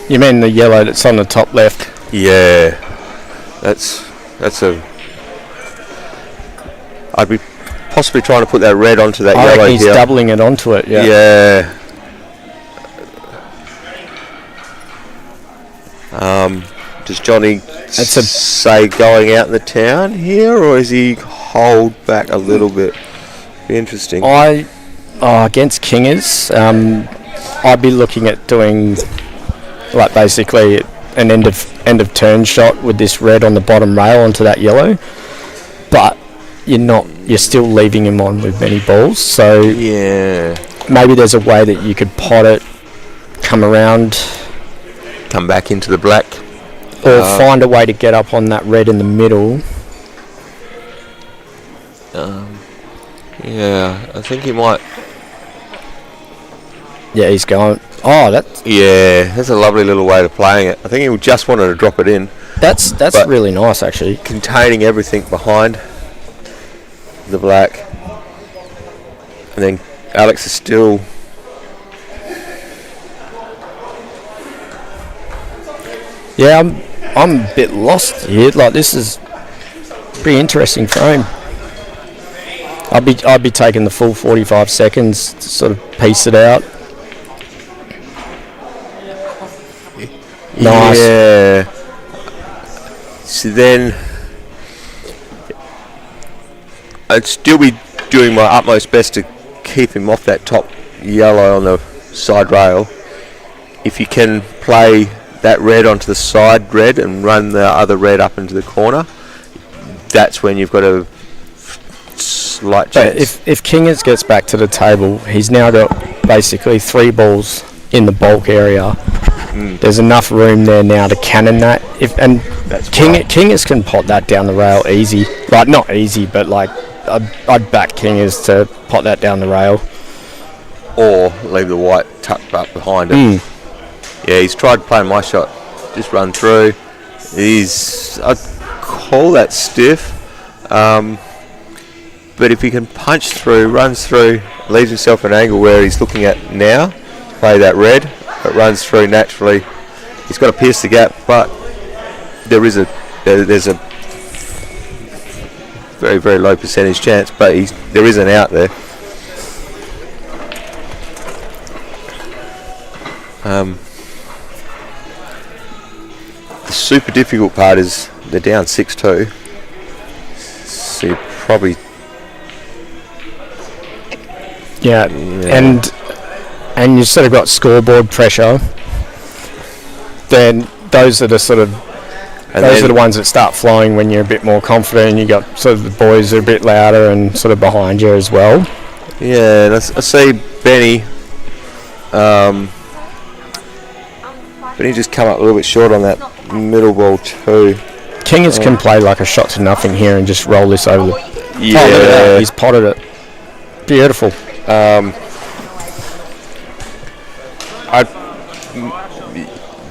You mean the yellow that's on the top left? Yeah, that's a. I'd be possibly trying to put that red onto that yellow. He's doubling it onto it. Yeah. Yeah. Does Johnny say going out in the town here, or is he hold back a little bit? Be interesting. Against Kingers, I'd be looking at doing like basically an end of turn shot with this red on the bottom rail onto that yellow, but you're still leaving him on with many balls. So yeah, maybe there's a way that you could pot it, come around, come back into the black. Or find a way to get up on that red in the middle. Yeah, I think he might. Yeah, he's going. That's a lovely little way of playing it. I think he just wanted to drop it in. That's really nice, actually. Containing everything behind the black, and then Alex is still. Yeah, I'm a bit lost here. Like, this is pretty interesting for him. I'd be taking the full 45 seconds to sort of piece it out. Nice. Yeah. So then I'd still be doing my utmost best to keep him off that top yellow on the side rail. If you can play that red onto the side red and run the other red up into the corner, that's when you've got a slight chance. But if Kingers gets back to the table, he's now got basically 3 balls in the bulk area. There's enough room there now to cannon that. Kingers can pot that down the rail easy. Like, not easy, but like I'd back Kingers to pot that down the rail. Or leave the white tucked up behind it. Yeah, he's tried playing my shot. Just run through. I'd call that stiff. But if he can punch through, runs through, leaves himself an angle where he's looking at now, play that red, it runs through naturally. He's got to pierce the gap, but there's a very, very low percentage chance, but there is an out there. The super difficult part is they're down 6-2, so you probably and you've sort of got scoreboard pressure. Then those are the sort of those are the ones that start flowing when you're a bit more confident, and you got sort of the boys are a bit louder and sort of behind you as well. Yeah, and I see Benny. Benny just come up a little bit short on that middle ball too. Kingers can play like a shot to nothing here and just roll this over the. Yeah, oh, look at that. He's potted it. Beautiful.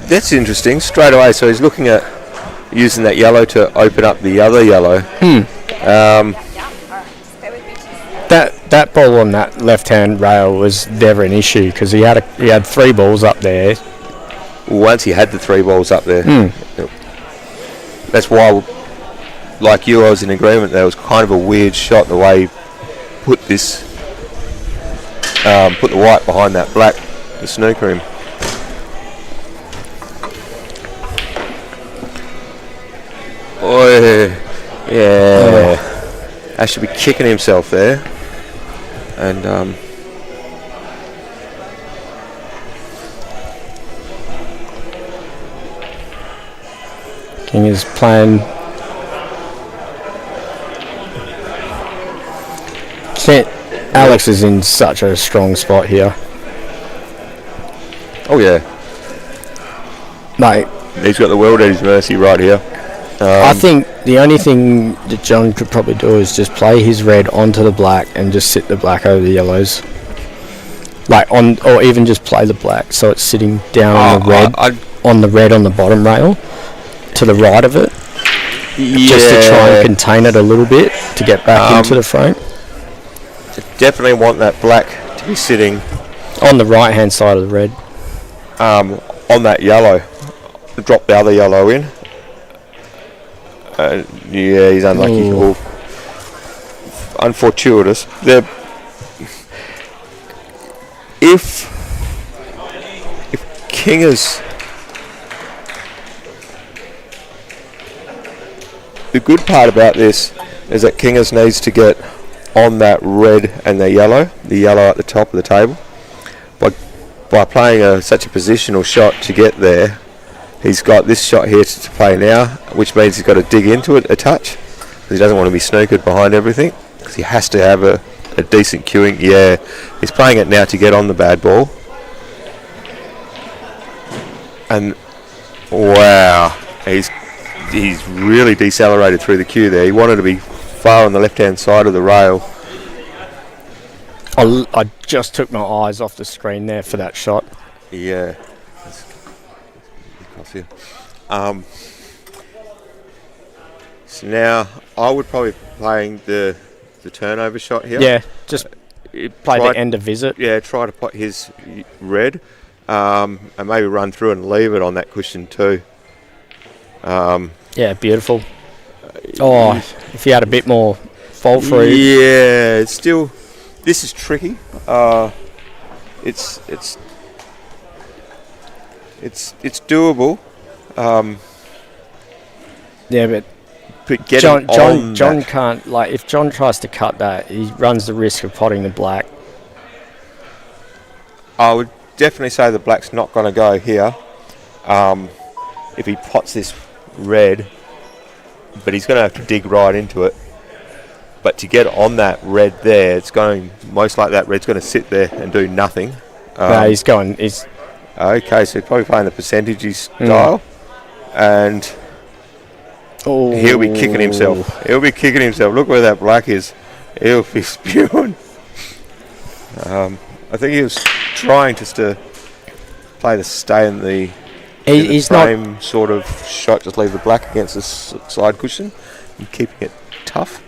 That's interesting. Straight away, so he's looking at using that yellow to open up the other yellow. That ball on that left-hand rail was never an issue because he had 3 balls up there. Once he had the 3 balls up there, that's why, like you, I was in agreement. That was kind of a weird shot the way he put this, put the white behind that black to snooker him. Oh yeah, I should be kicking himself there, and King is playing. Alex is in such a strong spot here. Oh yeah, Mate, he's got the world at his mercy right here. I think the only thing that John could probably do is just play his red onto the black and just sit the black over the yellows. Or even just play the black so it's sitting down on the red, on the red on the bottom rail, to the right of it, just to try and contain it a little bit to get back into the frame. Definitely want that black to be sitting on the right hand side of the red. On that yellow. Drop the other yellow in. Yeah, he's unlucky. Or unfortuitous. If Kingers, the good part about this is that Kingers needs to get on that red and the yellow at the top of the table. By playing such a positional shot to get there, he's got this shot here to play now, which means he's got to dig into it a touch because he doesn't want to be snookered behind everything, because he has to have a decent cueing. Yeah, he's playing it now to get on the bad ball. And wow, he's really decelerated through the cue there. He wanted to be far on the left-hand side of the rail. I just took my eyes off the screen there for that shot. Yeah. So now I would probably be playing the turnover shot here. Yeah, just play the end of visit. Yeah, try to pot his red, and maybe run through and leave it on that cushion too. Yeah, beautiful. If he had a bit more fall through. Yeah, it's still. This is tricky. It's doable. Yeah, but getting John can't, like, if John tries to cut that, he runs the risk of potting the black. I would definitely say the black's not going to go here. If he pots this red, but he's going to have to dig right into it. But to get on that red there, it's going, most like that red's going to sit there and do nothing. No, he's okay, so he's probably playing the percentage style, and he'll be kicking himself. Look where that black is. He'll be spewing. I think he was trying just to play the stay in the frame sort of shot, just leave the black against the side cushion and keeping it tough.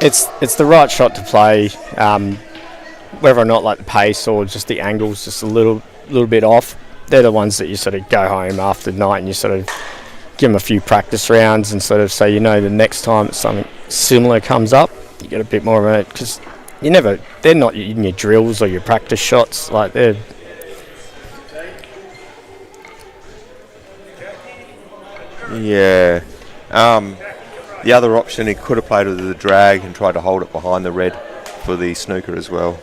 It's the right shot to play, whether or not like the pace or just the angle's just a little bit off. They're the ones that you sort of go home after the night and you sort of give them a few practice rounds and sort of say, the next time that something similar comes up, you get a bit more of it, because they're not in your drills or your practice shots, like they're. Yeah. The other option, he could have played with the drag and tried to hold it behind the red for the snooker as well.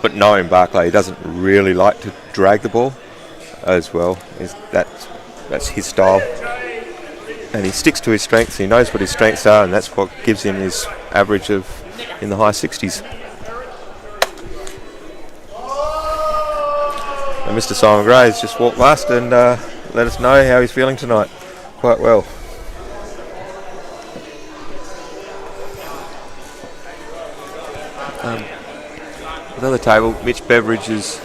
But knowing Barclay, he doesn't really like to drag the ball as well. That's his style. And he sticks to his strengths. He knows what his strengths are, and that's what gives him his average of in the high 60s. And Mr. Simon Gray has just walked past and let us know how he's feeling tonight. Quite well. Another table, Mitch Beveridge's.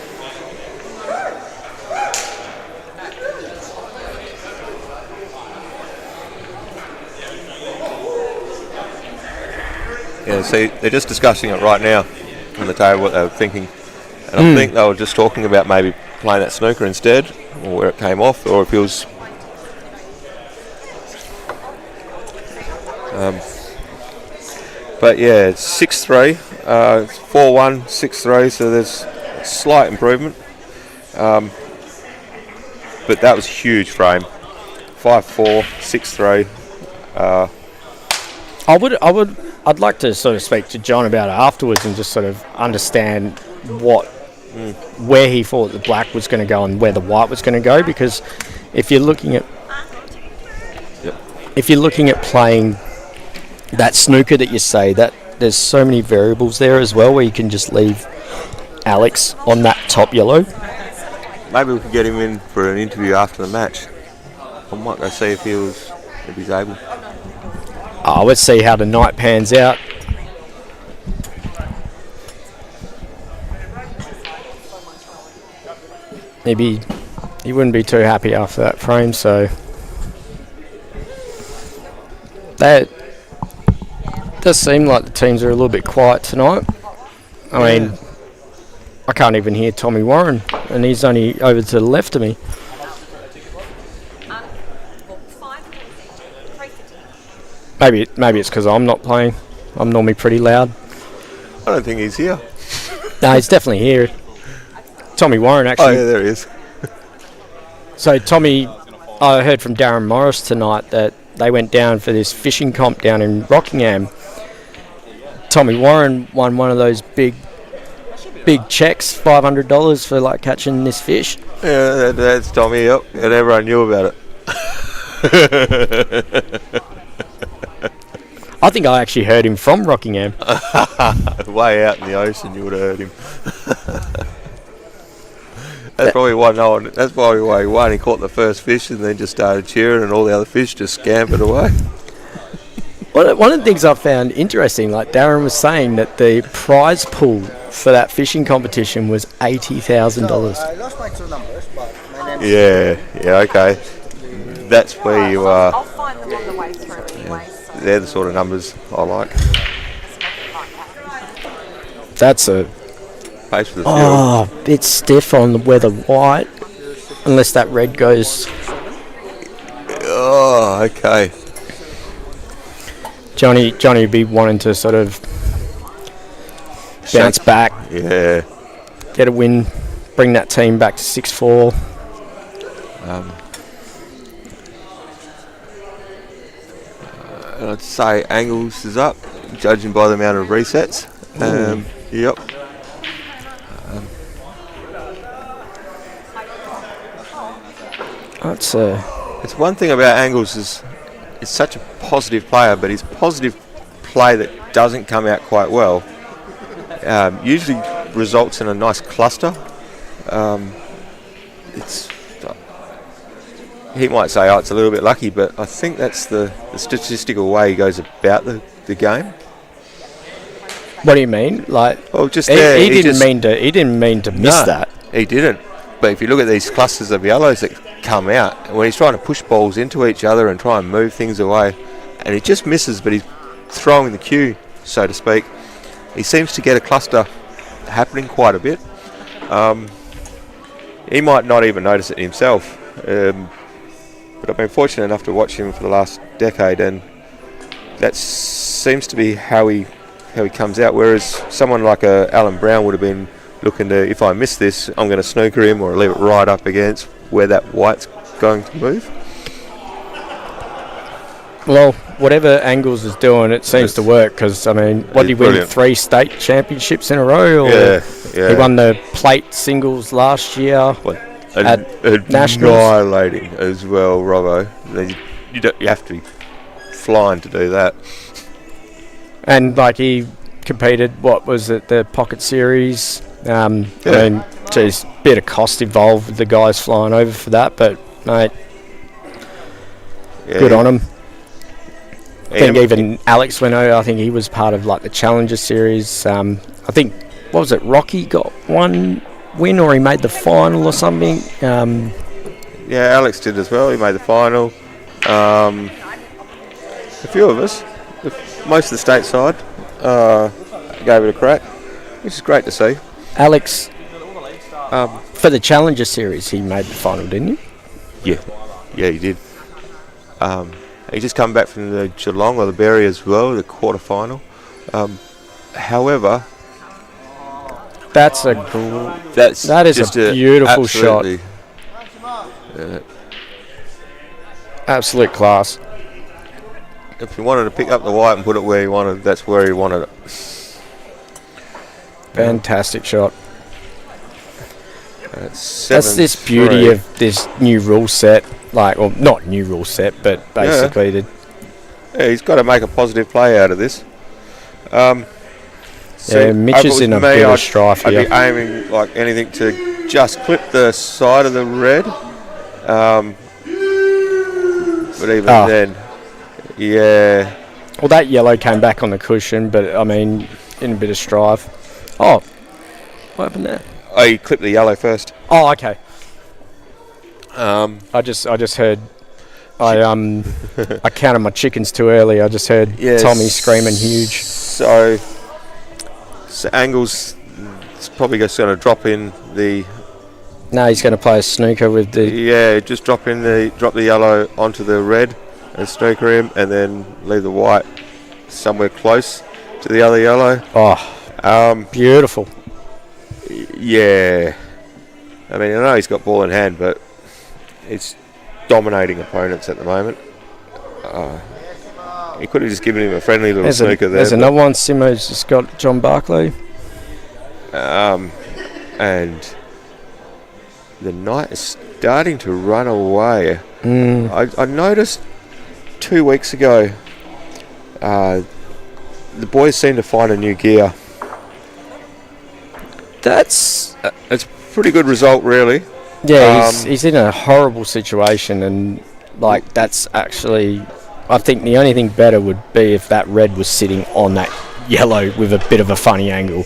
Yeah, see, they're just discussing it right now on the table, what they were thinking. And I think they were just talking about maybe playing that snooker instead, or where it came off, or if he was. But yeah, it's 6-3, it's 4-1, 6-3, so there's a slight improvement. But that was a huge frame. 5-4, 6-3. I'd like to sort of speak to John about it afterwards and just sort of understand where he thought the black was going to go and where the white was going to go, because if you're looking at playing that snooker that you say, that there's so many variables there as well, where you can just leave Alex on that top yellow. Maybe we could get him in for an interview after the match. I might go see if he's able. Let's see how the night pans out. Maybe he wouldn't be too happy after that frame, so that does seem like the teams are a little bit quiet tonight. I mean, I can't even hear Tommy Warren, and he's only over to the left of me. Maybe it's because I'm not playing. I'm normally pretty loud. I don't think he's here. No, he's definitely here. Tommy Warren, actually. Oh, yeah, there he is. So, Tommy, I heard from Darren Morris tonight that they went down for this fishing comp down in Rockingham. Tommy Warren won one of those big checks, $500 for like catching this fish. Yeah, that's Tommy, yep. And everyone knew about it. I think I actually heard him from Rockingham. Way out in the ocean, you would have heard him. That's probably why he won. He caught the first fish and then just started cheering, and all the other fish just scampered away. One of the things I found interesting, like Darren was saying, that the prize pool for that fishing competition was $80,000. I lost my two numbers, but my name Yeah, okay. That's where you are. I'll find them on the way through anyway. So. They're the sort of numbers I like. That's a Pace for the field. Oh, bit stiff on the weather white, unless that red goes. Oh, okay. Johnny would be wanting to sort of bounce back, Yeah. get a win, bring that team back to 6-4. I'd say Angles is up, judging by the amount of resets. Yep. That's It's one thing about Angles is he's such a positive player, but his positive play that doesn't come out quite well usually results in a nice cluster. He might say, oh, it's a little bit lucky, but I think that's the statistical way he goes about the game. what do you mean? Like, Well, just he, there, he didn't just- mean to. He didn't mean to miss No, that. He didn't. But if you look at these clusters of yellows that come out, when he's trying to push balls into each other and try and move things away, and he just misses, but he's throwing the cue, so to speak. He seems to get a cluster happening quite a bit. He might not even notice it himself. But I've been fortunate enough to watch him for the last decade, and that seems to be how he comes out. Whereas someone like Alan Brown would have been looking to, if I miss this, I'm going to snooker him or leave it right up against where that white's going to move. Well, whatever Angles is doing, it seems to work. Because I mean, what did he win? Brilliant. 3 state championships in a row? Or Yeah. He won the plate singles last year. At Nationals. Annihilating as well, Robbo. You have to be flying to do that. And like he competed, what was it, the Pocket Series? I mean, geez, bit of cost involved with the guys flying over for that, but mate, Yeah, good on him. I think Yeah, even Alex went over. I think he was part of like the Challenger Series. I think, what was it, Rocky got one win or he made the final or something. Yeah, Alex did as well. He made the final. A few of us, most of the stateside, gave it a crack, which is great to see. Alex, for the Challenger Series, he made the final, didn't he? Yeah, he did. He just come back from the Geelong or the Berry as well, the quarter final. However, That is just a beautiful absolutely, Absolute class. if he wanted to pick up the white and put it where he wanted, that's where he wanted it. Fantastic shot. That's That's this beauty of this new rule set. Like, well, not new rule set, but basically Yeah, he's got to make a positive play out of this. Yeah, Mitch is in a bit of strife I'd here. be aiming like anything to just clip the side of the red. But even then, yeah. Well, that yellow came back on the cushion, but I mean, in a bit of strife. Oh, what happened there? Oh, you clipped the yellow first. Oh, okay. Um, I just heard. I counted my chickens too early. I just heard Yes. Tommy screaming huge. So Angles is probably just going to drop in the No, he's going to play a snooker with the. just drop the yellow onto the red and snooker him, and then leave the white somewhere close to the other yellow. Oh, beautiful. Yeah, I mean, I know he's got ball in hand, but it's dominating opponents at the moment. He could have just given him a friendly little snooker there. There's another one. Simo's just got John Barclay. And the night is starting to run away. I noticed 2 weeks ago the boys seem to find a new gear. That's It's a pretty good result, really. yeah. He's in a horrible situation, and like that's actually. I think the only thing better would be if that red was sitting on that yellow with a bit of a funny angle.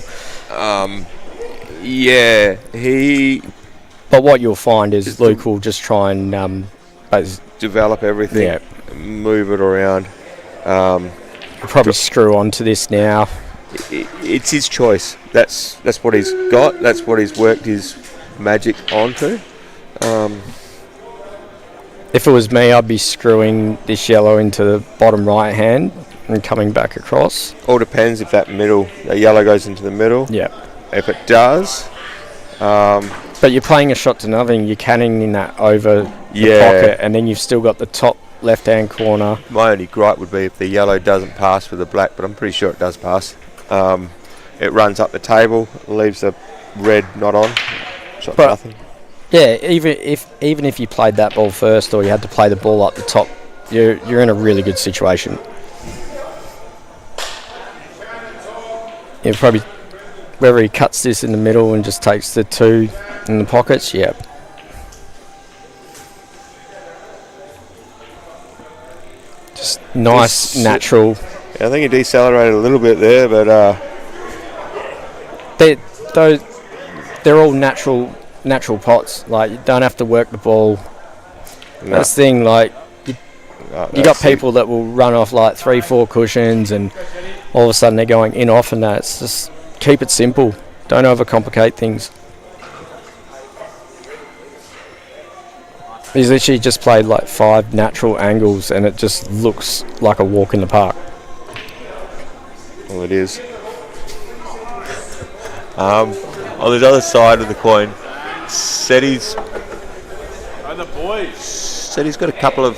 Yeah, he But what you'll find is Luke will just try and develop everything, yeah, move it around. probably screw on to this now. it's his choice. That's what he's got. That's what he's worked his magic onto. If it was me, I'd be screwing this yellow into the bottom right hand and coming back across. All depends if that yellow goes into the middle. Yeah. If it does, but you're playing a shot to nothing. You're cannoning that over the pocket, and then you've still got the top left-hand corner. My only gripe would be if the yellow doesn't pass with the black, but I'm pretty sure it does pass. It runs up the table, leaves the red not on. Shot to nothing. Yeah, even if you played that ball first, or you had to play the ball up the top, you're in a really good situation. Yeah, probably whether he cuts this in the middle and just takes the 2 in the pockets. Yeah. Just nice, natural. Yeah, I think he decelerated a little bit there, but they're all natural pots. Like, you don't have to work the ball. No. That's the thing. Like, you got people that will run off like 3-4 cushions, and all of a sudden they're going in off, and that. It's just keep it simple. Don't overcomplicate things. He's literally just played like 5 natural angles, and it just looks like a walk in the park. Well, it is. On the other side of the coin, Seti's got a couple of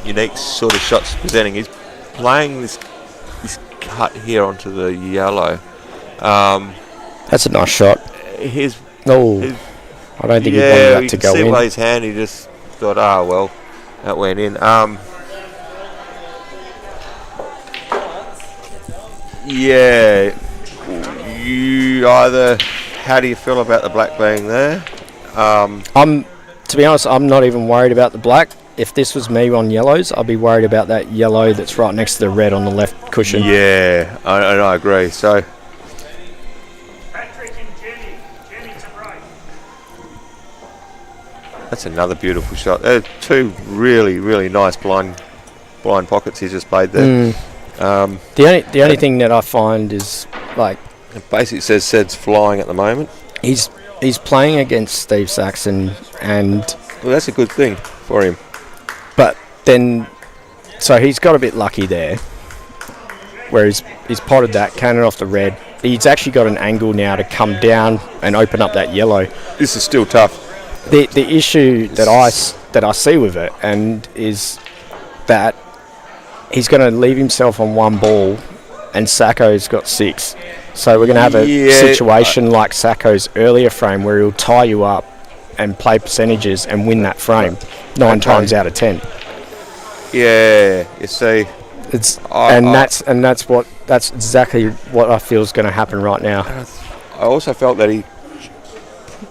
unique sort of shots presenting. He's playing this cut here onto the yellow. That's a nice shot. I don't think he wanted that to go in. Yeah, you can see by his hand, he just thought, well, that went in. Yeah, how do you feel about the black being there? To be honest, I'm not even worried about the black. If this was me on yellows, I'd be worried about that yellow that's right next to the red on the left cushion. Yeah, I agree. So, that's another beautiful shot. There are 2 really, really nice blind pockets he's just played there. The only thing that I find is, like, it basically says Sed's flying at the moment. He's playing against Steve Saxon, and well, that's a good thing for him. But then, so he's got a bit lucky there, where he's potted that cannon off the red. He's actually got an angle now to come down and open up that yellow. This is still tough. The issue that I see with it is that he's going to leave himself on 1 ball, and Sacco's got 6. So we're going to have a situation like Sacco's earlier frame, where he'll tie you up and play percentages and win that frame 9 times out of 10. Yeah, you see, that's exactly what I feel is going to happen right now. I also felt that he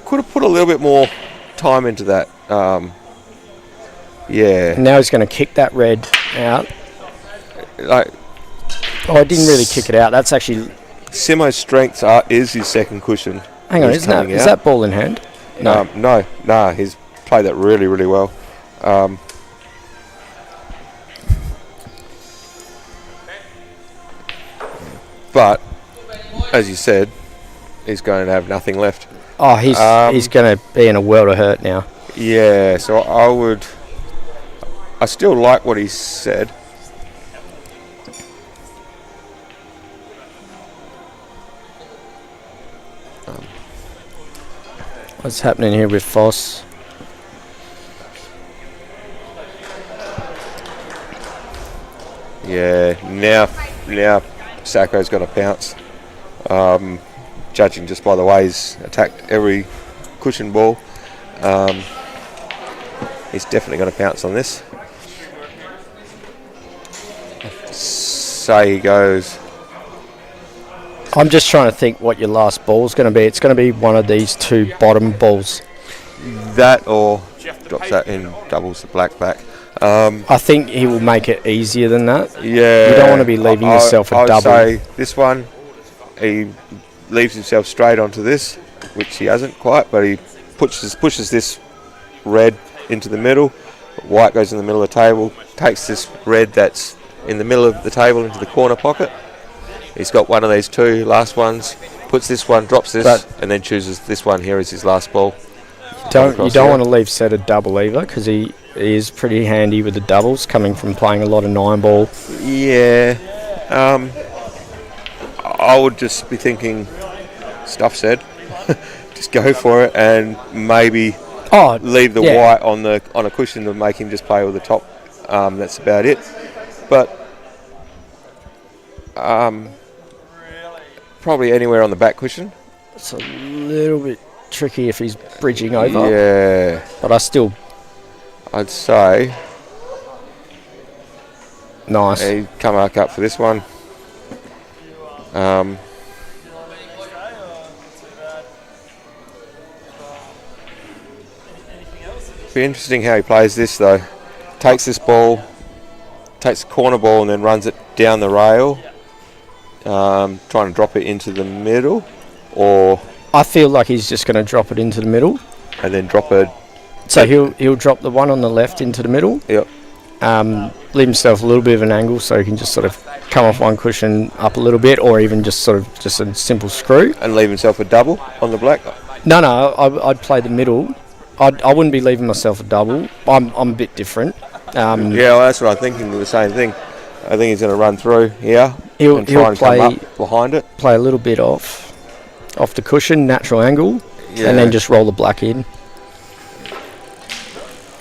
could have put a little bit more time into that. Yeah. Now he's going to kick that red out. Like, I didn't really kick it out. That's actually Simo's strength is his second cushion. Hang on, is that ball in hand? No. No, he's played that really, really well. But, as you said, he's going to have nothing left. Oh, he's going to be in a world of hurt now. Yeah, so I still like what he said. What's happening here with Foss? Yeah, now Sacco's got to pounce. Judging just by the way he's attacked every cushion ball, he's definitely going to pounce on this. Say he goes. I'm just trying to think what your last ball's going to be. It's going to be one of these 2 bottom balls. That or drops that in, doubles the black back. I think he will make it easier than that. Yeah. You don't want to be leaving yourself a double. I would say this one, he leaves himself straight onto this, which he hasn't quite, but he pushes this red into the middle. White goes in the middle of the table, takes this red that's in the middle of the table into the corner pocket. He's got one of these two last ones, puts this one, drops this, But- and then chooses this one here as his last ball. You don't across here. want to leave set a double either, because he is pretty handy with the doubles, coming from playing a lot of 9-ball. Yeah. I would just be thinking, stuff said, just go for it, and maybe Oh, leave the white on a cushion to make him just play with the top. That's about it. But probably anywhere on the back cushion. it's a little bit tricky if he's bridging over. Yeah, But I'd say nice. he'd come back up for this one. Be interesting how he plays this though. Takes this ball, takes the corner ball, and then runs it down the rail, trying to drop it into the middle, or I feel like he's just going to drop it into the middle. and then drop it. So he'll drop the one on the left into the middle. Yep. Leave himself a little bit of an angle so he can just sort of come off one cushion up a little bit, or even just a simple screw. And leave himself a double on the black. No, I'd play the middle. I wouldn't be leaving myself a double. I'm a bit different. Yeah, well, that's what I'm thinking. The same thing. I think he's going to run through here He'll and try and play come up behind it. play a little bit off the cushion, natural angle, Yeah. and then just roll the black in.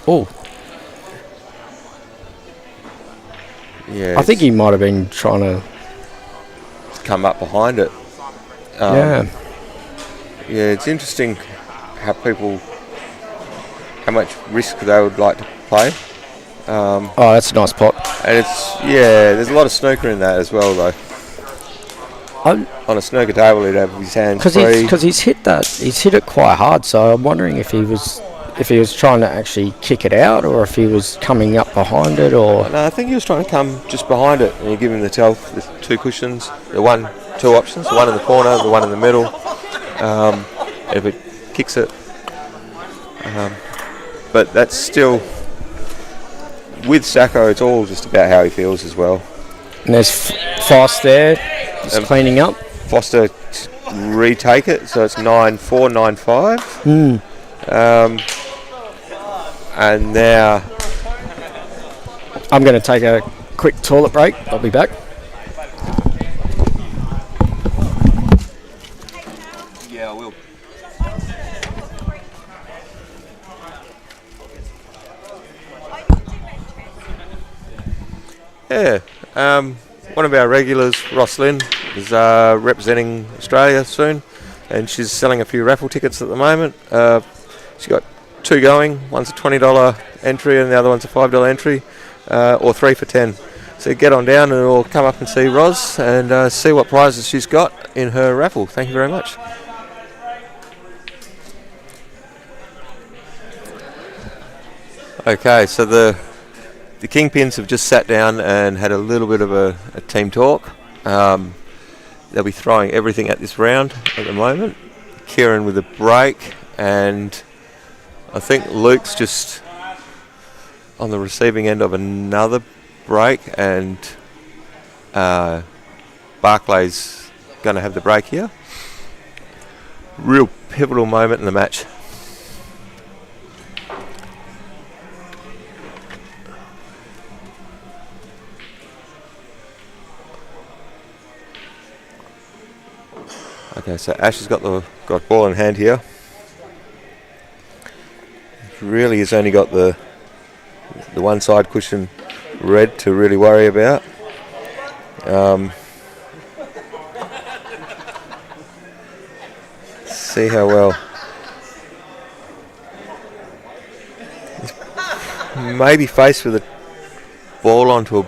Oh, Yeah, I think he might have been trying to. come up behind it. Yeah, Yeah, it's interesting how much risk they would like to play. oh, that's a nice pot. And there's a lot of snooker in that as well, though. On a snooker table, he'd have his hands free. Because he's hit it quite hard. So I'm wondering if he was trying to actually kick it out, or if he was coming up behind it, or No, I think he was trying to come just behind it, and you give him the two cushions, two options, the one in the corner, the one in the middle. If it kicks it, but that's still with Sacco. It's all just about how he feels as well. and there's Foss there, just cleaning up. Foster retake it, so it's 9-4, 9-5. And now I'm going to take a quick toilet break. I'll be back. yeah, I will. Yeah, one of our regulars, Ross Lynn, is representing Australia soon, and she's selling a few raffle tickets at the moment. She's got two going. One's a $20 entry, and the other one's a $5 entry, or 3 for 10. So get on down, and we'll come up and see Roz and see what prizes she's got in her raffle. Thank you very much. Okay, so the Kingpins have just sat down and had a little bit of a team talk. They'll be throwing everything at this round at the moment. Kieran with a break, and I think Luke's just on the receiving end of another break, and Barclay's going to have the break here. Real pivotal moment in the match. Okay, so Ash has got ball in hand here. Really has only got the one side cushion red to really worry about. See how well. He's maybe faced with a ball onto a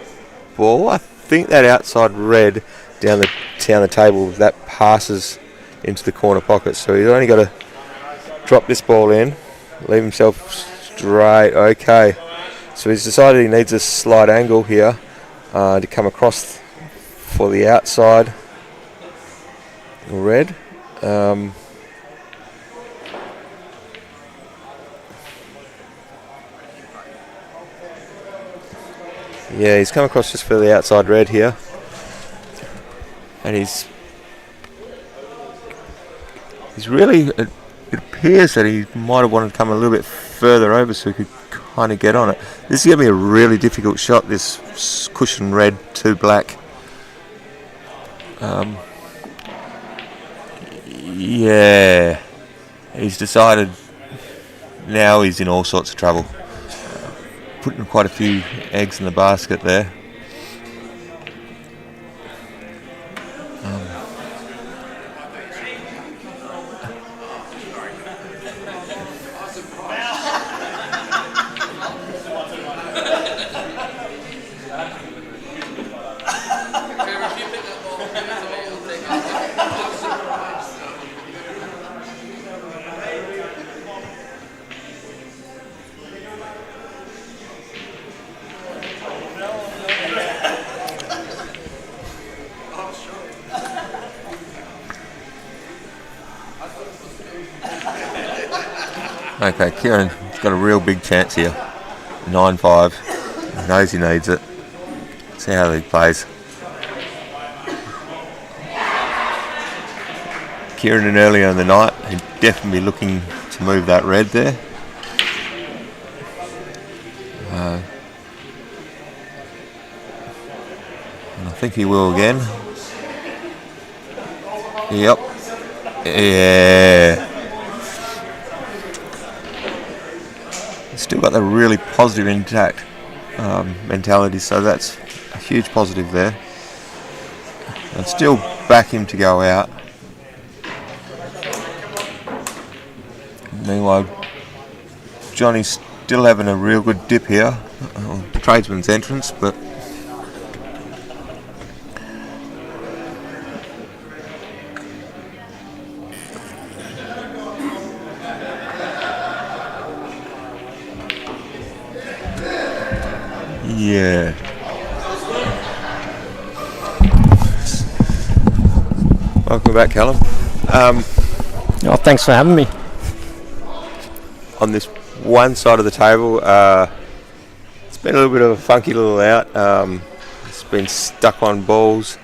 ball. I think that outside red down the table, that passes into the corner pocket, so he's only got to drop this ball in, leave himself straight. Okay, so he's decided he needs a slight angle here to come across for the outside red. Yeah, he's come across just for the outside red here. and he's really. It appears that he might have wanted to come a little bit further over so he could kind of get on it. This is going to be a really difficult shot, this cushion red to black. Yeah, he's decided now he's in all sorts of trouble. Putting quite a few eggs in the basket there. Okay, Kieran's got a real big chance here. 9-5. He knows he needs it. See how he plays. Kieran earlier in the night, he'd definitely be looking to move that red there. And I think he will again. Yep. Yeah. Still got the really positive intact mentality, so that's a huge positive there. And still back him to go out. Meanwhile, Johnny's still having a real good dip here. Tradesman's entrance, but yeah. Welcome back, Callum. Oh, thanks for having me. On this one side of the table, it's been a little bit of a funky little out. It's been stuck on balls,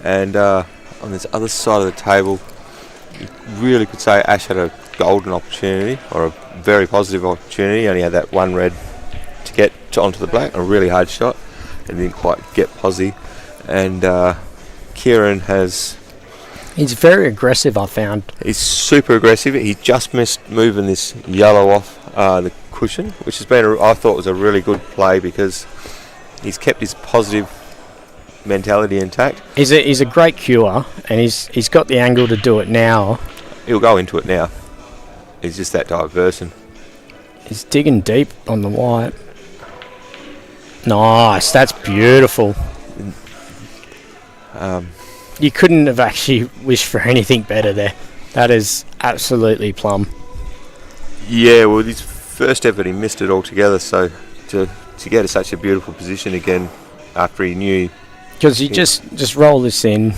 and on this other side of the table, you really could say Ash had a golden opportunity, or a very positive opportunity. He only had that one red to get onto the black, a really hard shot, and didn't quite get posi. And Kieran has... He's very aggressive, I found. He's super aggressive. He just missed moving this yellow off the cushion, which has been, I thought, was a really good play because he's kept his positive mentality intact. He's a great cure, and he's got the angle to do it now. He'll go into it now. He's just that type of person. He's digging deep on the white. Nice, that's beautiful. You couldn't have actually wished for anything better there. That is absolutely plum. Yeah, well, his first effort he missed it altogether, so to get to such a beautiful position again after he knew... Because you just roll this in.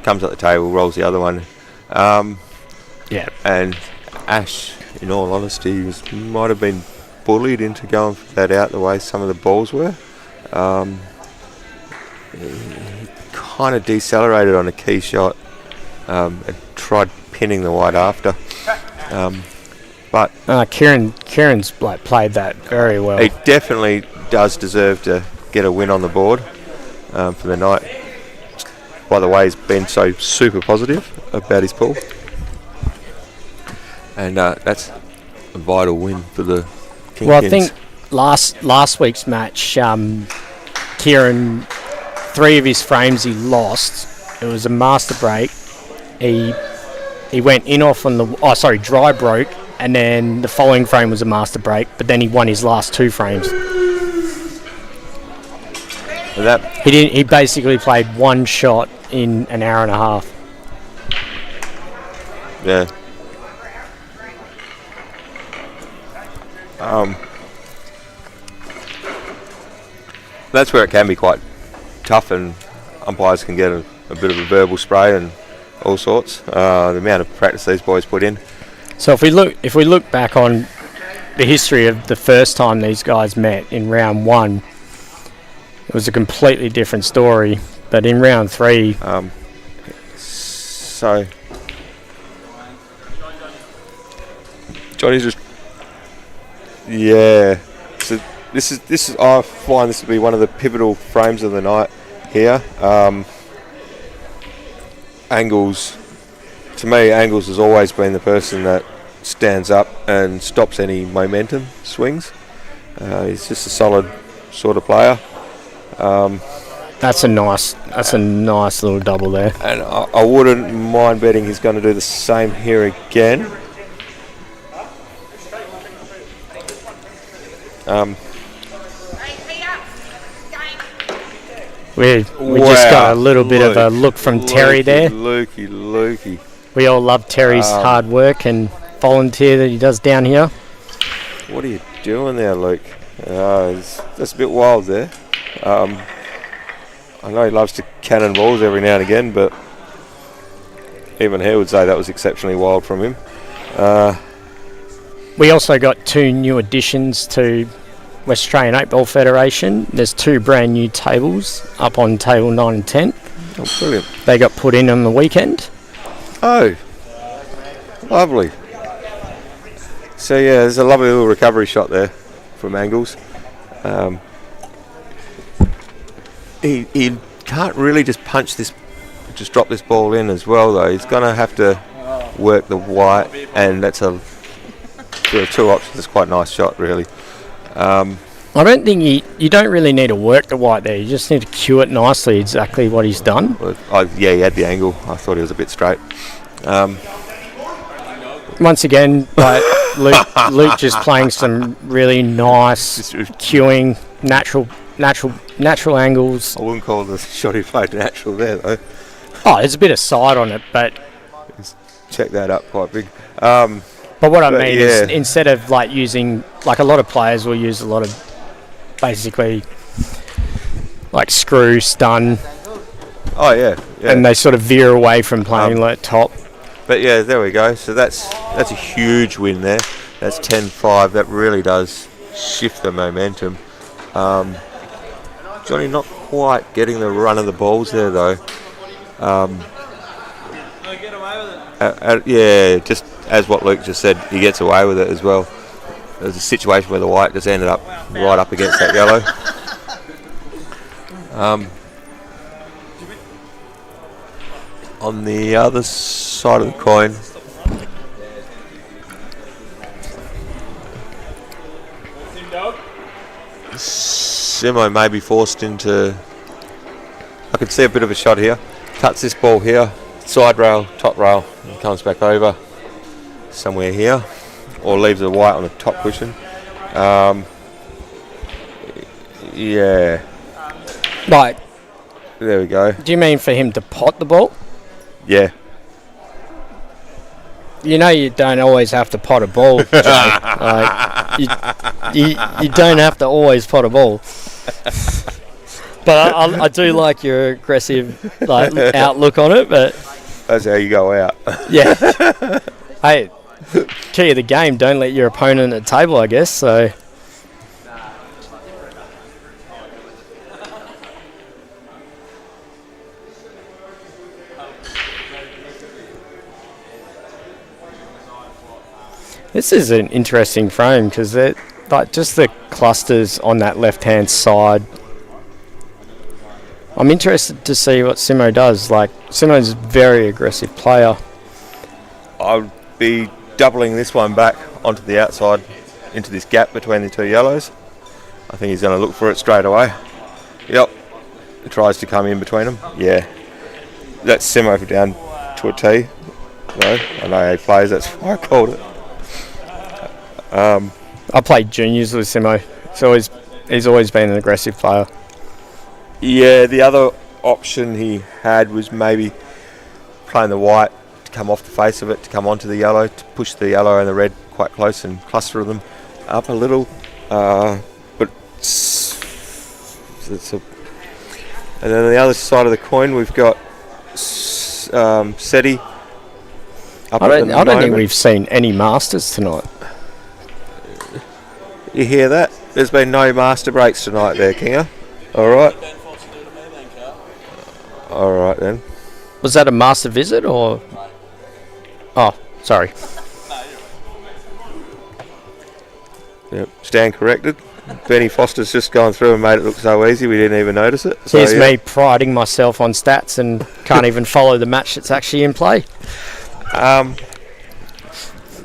Comes up the table, rolls the other one. Yeah. And Ash, in all honesty, might have been bullied into going for that out the way some of the balls were. He kind of decelerated on a key shot and tried pinning the white after. But Kieran's played that very well. He definitely does deserve to get a win on the board for the night. By the way, he's been so super positive about his pool. And that's a vital win for the Kingpins. Well, I think last week's match, Kieran, 3 of his frames he lost. It was a master break. He went in off on the dry broke, and then the following frame was a master break. But then he won his last 2 frames. He basically played one shot in an hour and a half. Yeah. That's where it can be quite tough, and umpires can get a bit of a verbal spray and all sorts. The amount of practice these boys put in. So if we look back on the history of the first time these guys met in round 1, it was a completely different story. But in round 3, So Johnny's just So this is I find this to be one of the pivotal frames of the night here. Angles, to me, Angles has always been the person that stands up and stops any momentum swings. He's just a solid sort of player. That's a nice little double there. And I wouldn't mind betting he's going to do the same here again. We just got a little bit of a look from Terry there. Lukey. We all love Terry's hard work and volunteer that he does down here. What are you doing there, Luke? That's a bit wild there. I know he loves to cannon balls every now and again, but even he would say that was exceptionally wild from him. We also got 2 new additions to West Australian 8-Ball Federation. There's 2 brand new tables up on table 9 and 10. Oh, brilliant. They got put in on the weekend. Oh, lovely. So yeah, there's a lovely little recovery shot there from Angles. He can't really just drop this ball in as well though. He's going to have to work the white, and there are 2 options. It's quite a nice shot really. I don't think you don't really need to work the white there. You just need to cue it nicely, exactly what he's done. He had the angle. I thought he was a bit straight. Once again, like Luke just playing some really nice cueing, natural angles. I wouldn't call the shot he played natural there though. Oh, there's a bit of side on it, but check that up quite big. But what I mean is, instead of like using, like a lot of players will use a lot of basically like screw, stun. Oh yeah. And they sort of veer away from playing like top. But yeah, there we go. So that's a huge win there. That's 10-5. That really does shift the momentum. Johnny not quite getting the run of the balls there though. Just as what Luke just said, he gets away with it as well. There's a situation where the white just ended up right up against that yellow. On the other side of the coin, Simo may be forced into. I can see a bit of a shot here. Cuts this ball here, side rail, top rail, and comes back over somewhere here, or leaves the white on the top cushion. Yeah. Right. There we go. Do you mean for him to pot the ball? Yeah. You know you don't always have to pot a ball, Jake. You don't have to always pot a ball. But I do like your aggressive outlook on it. But that's how you go out. Yeah. Hey, key of the game, don't let your opponent at the table, I guess. So. This is an interesting frame because like just the clusters on that left-hand side. I'm interested to see what Simo does. Like, Simo's a very aggressive player. I'll be doubling this one back onto the outside into this gap between the 2 yellows. I think he's going to look for it straight away. Yep. He tries to come in between them. Yeah. That's Simo down to a T. No, I know how he plays. That's why I called it. I played juniors with Simo. He's always been an aggressive player. Yeah, the other option he had was maybe playing the white to come off the face of it, to come onto the yellow, to push the yellow and the red quite close and cluster them up a little. But and then on the other side of the coin we've got SETI. I don't think we've seen any Masters tonight. You hear that? There's been no master breaks tonight there, Kinga. Alright then. Was that a master visit or Sorry. Yep, stand corrected. Benny Foster's just gone through and made it look so easy we didn't even notice it. So, Here's me priding myself on stats and can't even follow the match that's actually in play.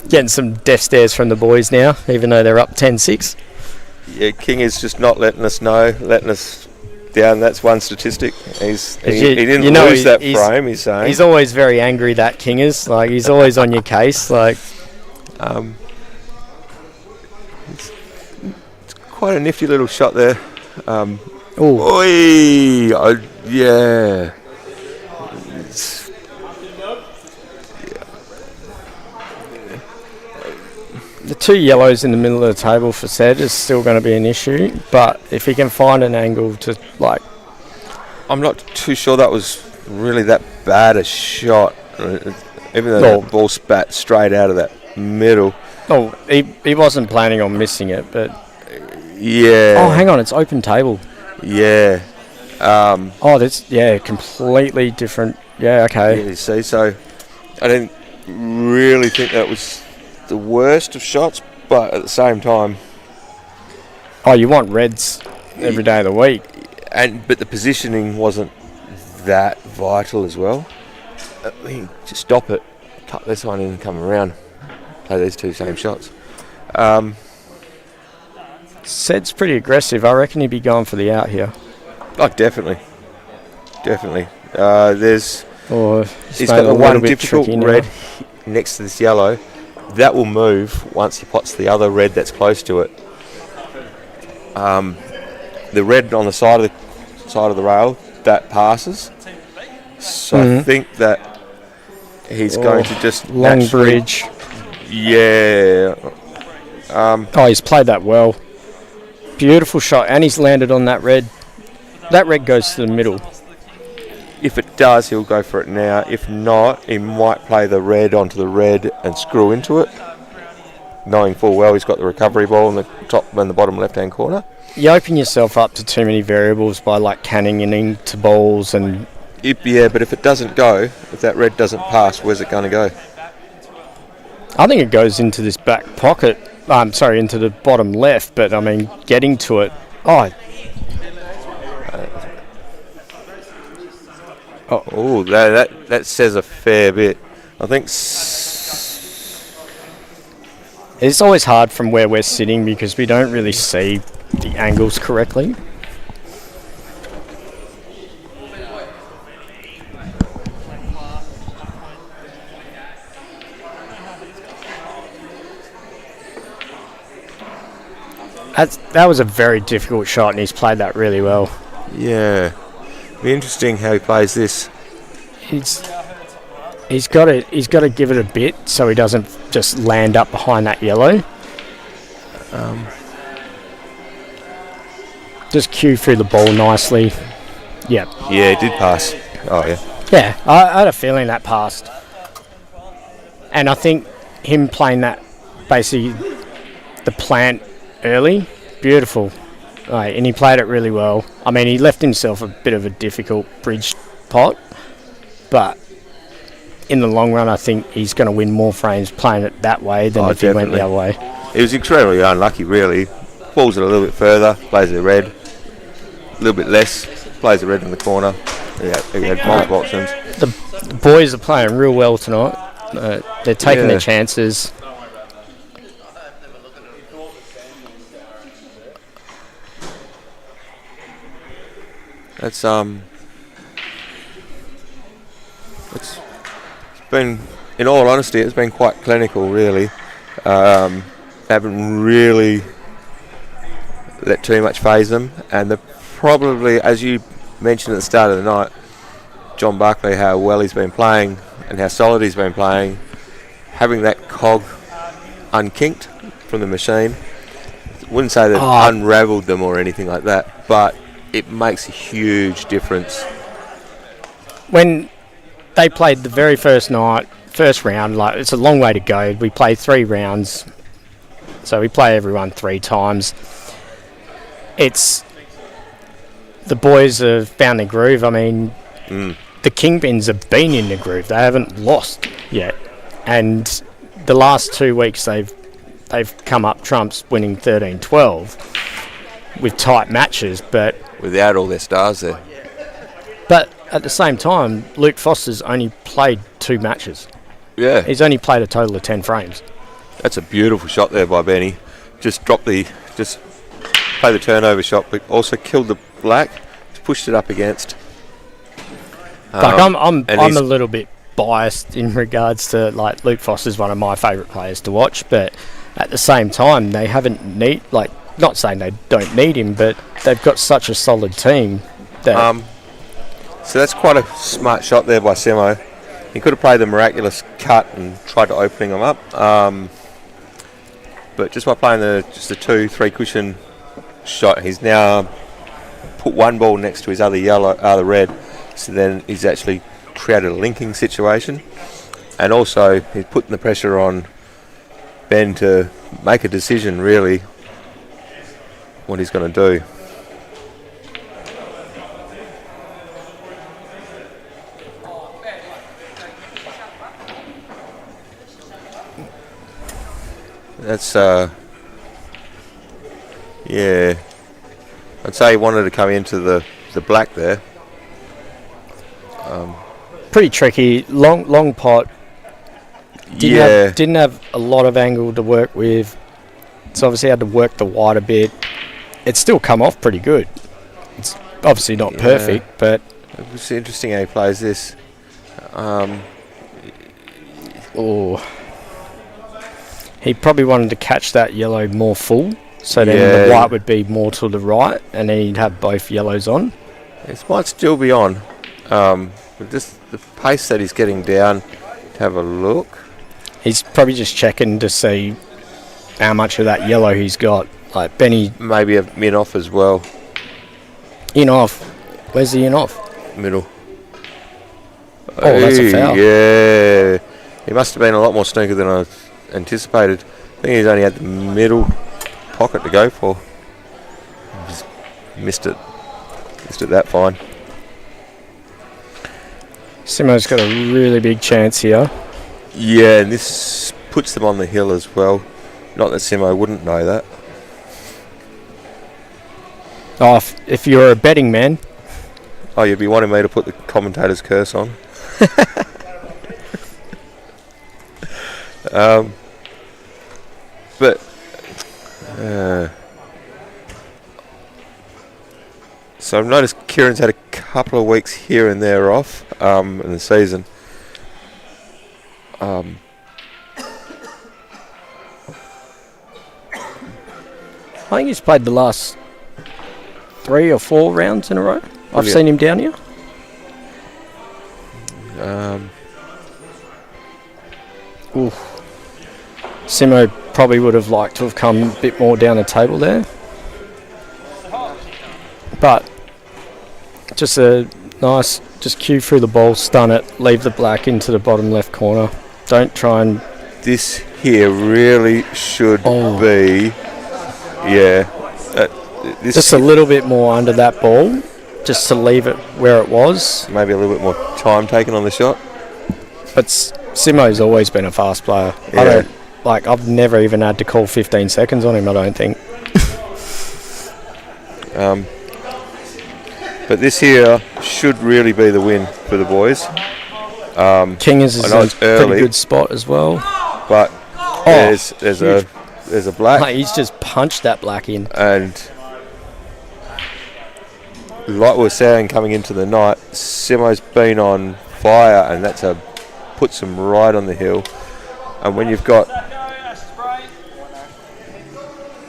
Getting some death stares from the boys now, even though they're up 10-6. Yeah, King is just not letting us down. That's one statistic. He didn't lose that frame. He's saying he's always very angry. That King is like he's always on your case. Like, it's quite a nifty little shot there. oh, Yeah. the 2 yellows in the middle of the table for Sed is still going to be an issue. But if he can find an angle to like, I'm not too sure that was really that bad a shot, even though the ball spat straight out of that middle. oh, he wasn't planning on missing it, but Yeah. oh, hang on, it's open table. Yeah. Oh, that's completely different. Yeah, okay. You see, so I didn't really think that was the worst of shots, but at the same time, Oh, you want reds every day of the week. but the positioning wasn't that vital as well. I mean, just stop it, cut this one in and come around, play these two same shots. Sed's pretty aggressive. I reckon he'd be going for the out here. Oh, definitely. He's He's got the one difficult red next to this yellow. That will move once he pots the other red that's close to it. The red on the side of the rail, that passes. So I think that he's going to just long bridge. Yeah. Oh, he's played that well. Beautiful shot, and he's landed on that red. That red goes to the middle. If it does, he'll go for it now. If not, he might play the red onto the red and screw into it, knowing full well he's got the recovery ball in the top and the bottom left-hand corner. You open yourself up to too many variables by like cannoning to balls and... But if it doesn't go, if that red doesn't pass, where's it going to go? I think it goes into this back pocket. Into the bottom left, but I mean, getting to it... Oh, that says a fair bit. I think... It's always hard from where we're sitting because we don't really see the angles correctly. That was a very difficult shot, and he's played that really well. Yeah. Be interesting how he plays this. He's got to give it a bit so he doesn't just land up behind that yellow. Just cue through the ball nicely. Yep. Yeah, he did pass. Oh, yeah. Yeah, I had a feeling that passed. And I think him playing that, basically, the plant early, beautiful. Right, and he played it really well. I mean, he left himself a bit of a difficult bridge pot, but in the long run, I think he's going to win more frames playing it that way than if he went the other way. He was incredibly unlucky, really. Pulls it a little bit further, plays the red, a little bit less, plays the red in the corner. Yeah, he had multiple options. The boys are playing real well tonight. They're taking their chances. It's been, in all honesty, it's been quite clinical, really. Haven't really let too much phase them, and they're probably, as you mentioned at the start of the night, John Barclay, how well he's been playing and how solid he's been playing, having that cog unkinked from the machine. Wouldn't say that unravelled them or anything like that, but it makes a huge difference. When they played the very first round, like it's a long way to go. We played 3 rounds, so we play everyone 3 times. The boys have found their groove. I mean, the Kingpins have been in the groove. They haven't lost yet. and the last 2 weeks they've come up trumps, winning 13-12 with tight matches, but Without all their stars there. at the same time, Luke Foster's only played 2 matches. Yeah, He's only played a total of 10 frames. that's a beautiful shot there by Benny. Just play the turnover shot, but also killed the black, pushed it up against. I'm and a he's- little bit biased in regards to, like, Luke Foster's one of my favourite players to watch, but at the same time they haven't not saying they don't need him, but they've got such a solid team that So that's quite a smart shot there by Simo. He could have played the miraculous cut and tried to opening them up, but just by playing the 2-3 cushion shot, he's now put one ball next to his other red, so then he's actually created a linking situation, and also he's putting the pressure on Ben to make a decision, really, what he's going to do. That's yeah, I'd say he wanted to come into the black there. pretty tricky. Long pot. Didn't have a lot of angle to work with. So obviously had to work the white a bit. It's still come off pretty good. It's obviously not perfect, but It's interesting how he plays this. He probably wanted to catch that yellow more full, so then the white would be more to the right, and then he'd have both yellows on. This might still be on. But just the pace that he's getting down, to have a look. He's probably just checking to see how much of that yellow he's got. Like Benny Maybe a min off as well. in off. Where's the in off? Middle. Oh, that's a foul. Yeah. He must have been a lot more snooker than I anticipated. I think he's only had the middle pocket to go for. Just missed it. Missed it that fine. Simo's got a really big chance here. Yeah, and this puts them on the hill as well. Not that Simo wouldn't know that. Oh, if you're a betting man, Oh, you'd be wanting me to put the commentator's curse on. But so I've noticed Kieran's had a couple of weeks here and there off in the season. I think he's played the last 3 or 4 rounds in a row. I've Brilliant. seen him down here. Simo probably would have liked to have come a bit more down the table there. But just a nice, just cue through the ball, stun it, leave the black into the bottom left corner. Don't try and... This here really should be, this Just a little bit more under that ball, just to leave it where it was. maybe a little bit more time taken on the shot. But Simo's always been a fast player. Yeah. I've never even had to call 15 seconds on him, I don't think. But this here should really be the win for the boys. Kingers is I know a it's early. pretty good spot as well. But there's a black, Mate, he's just punched that black in. and like we were saying coming into the night, Simo's been on fire, and puts him right on the hill. And when you've got,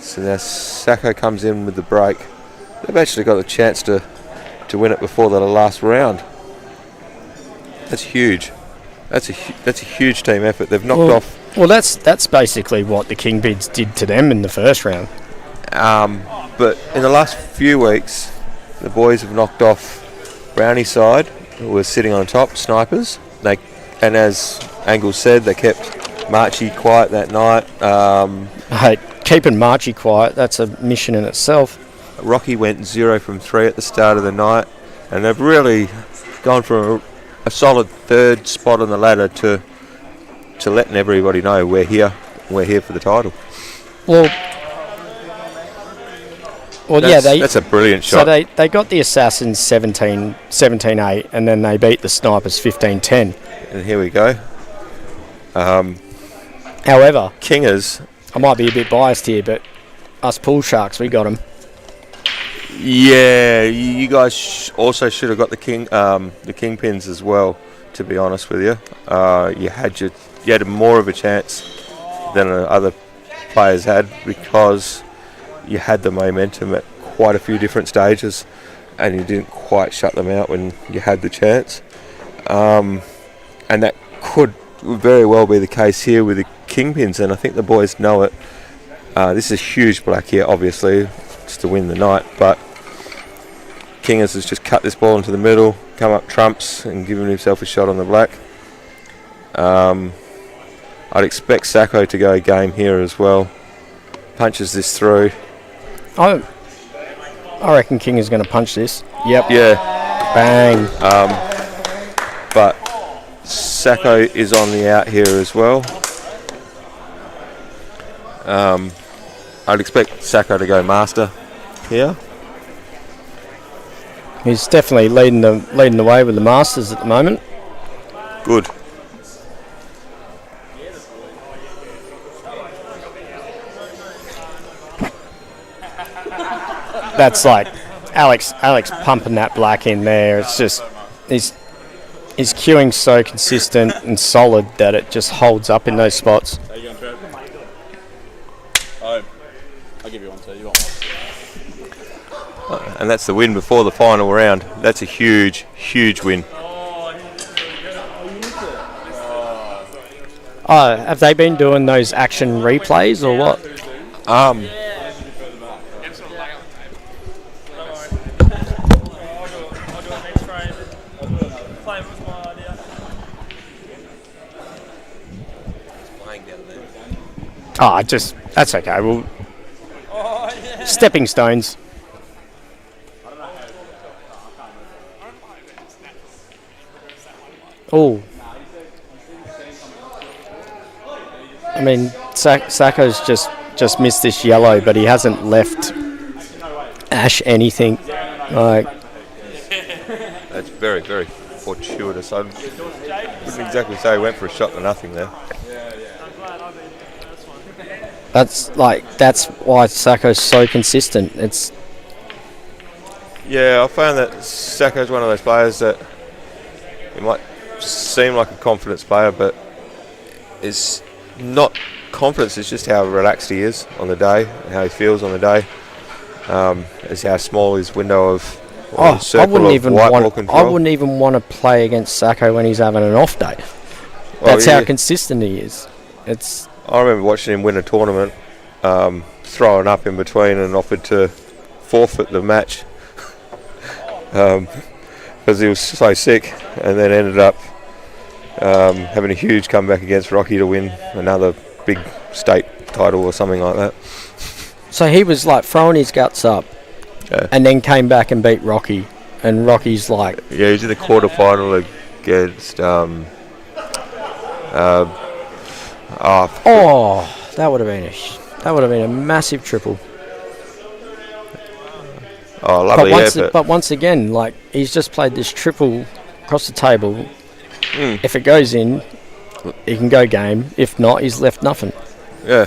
so now Sacco comes in with the break, they've actually got a chance to win it before the last round. That's huge. That's a huge team effort. They've knocked off. Well, that's basically what the Kingpins did to them in the first round. But in the last few weeks, the boys have knocked off Brownie side, who were sitting on top, snipers. And as Angle said, they kept Marchie quiet that night. Hey, keeping Marchie quiet, that's a mission in itself. Rocky went 0 from 3 at the start of the night, and they've really gone from a solid third spot on the ladder to to letting everybody know we're here for the title. Well, That's a brilliant shot. So they got the Assassins 17-8, and then they beat the Snipers 15-10. And here we go. However, Kingers. I might be a bit biased here, but us Pool Sharks, we got them. Yeah, you guys also should have got the Kingpins as well. To be honest with you, you had more of a chance than other players had because you had the momentum at quite a few different stages, and you didn't quite shut them out when you had the chance. And that could very well be the case here with the Kingpins, and I think the boys know it. This is huge black here, obviously, just to win the night, but Kingers has just cut this ball into the middle, come up trumps and given himself a shot on the black. I'd expect Sacco to go game here as well. Punches this through. I reckon King is going to punch this. Yep. Yeah. Bang. But Sacco is on the out here as well. I'd expect Sacco to go master here. He's definitely leading the way with the Masters at the moment. Good. That's like Alex pumping that black in there. It's just his cueing so consistent and solid that it just holds up in those spots. How you going, Trev? I'll give you one too. You want one? And that's the win before the final round. That's a huge, huge win. Oh, have they been doing those action replays or what? That's okay. Well, stepping stones. Oh. I mean, Sacco's just missed this yellow, but he hasn't left Ash anything. Like, that's very, very fortuitous. I wouldn't exactly say he went for a shot to nothing there. that's why Sacco's so consistent. Yeah, I found that Sacco's one of those players that he might seem like a confidence player, but is not confidence. It's just how relaxed he is on the day, and how he feels on the day. Is how small his window of I wouldn't even want to play against Sacco when he's having an off day. That's how consistent he is. I remember watching him win a tournament, throwing up in between and offered to forfeit the match because he was so sick, and then ended up having a huge comeback against Rocky to win another big state title or something like that. So he was like throwing his guts up, and then came back and beat Rocky, and Rocky's like, yeah, he's in the quarterfinal against that would have been a massive triple. Oh, lovely. But once again, like, he's just played this triple across the table. If it goes in, he can go game. If not, he's left nothing. Yeah.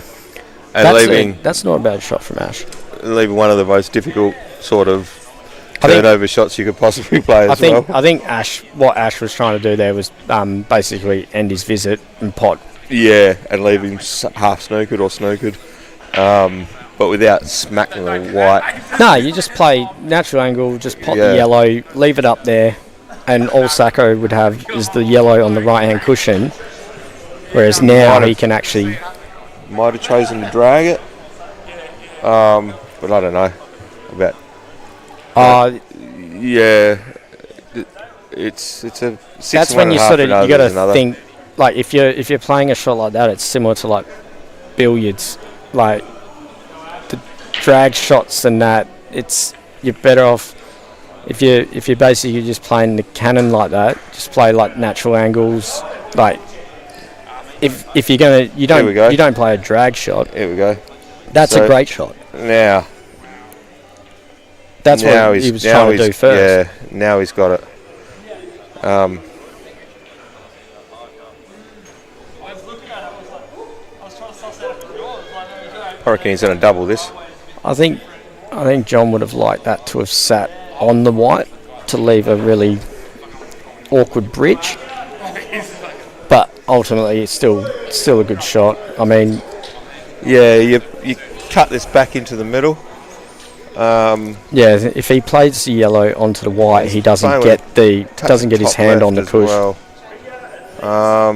And that's not a bad shot from Ash. Leaving one of the most difficult sort of turnover shots you could possibly play as well. I think what Ash was trying to do there was basically end his visit and pot. Yeah, and leave him half snookered or snookered, but without smacking the white. No, you just play natural angle, just pot the yellow, leave it up there, and all Sacco would have is the yellow on the right-hand cushion, whereas now he can actually... Might have chosen to drag it, but I don't know about... yeah, it's a 6. That's when you sort of you got to think, like, if you're playing a shot like that, it's similar to like billiards, like the drag shots and that. You're better off if you're basically just playing the cannon like that. Just play like natural angles, like if you're gonna you don't play a drag shot. Here we go. That's So- a great shot. Now, That's now what he was trying to do first. Yeah, now he's got it. I reckon he's going to double this. I think John would have liked that to have sat on the white to leave a really awkward bridge. But ultimately, it's still a good shot. I mean, Yeah, you cut this back into the middle. yeah, if he plays the yellow onto the white, he doesn't playing get his top hand on left the as push. well.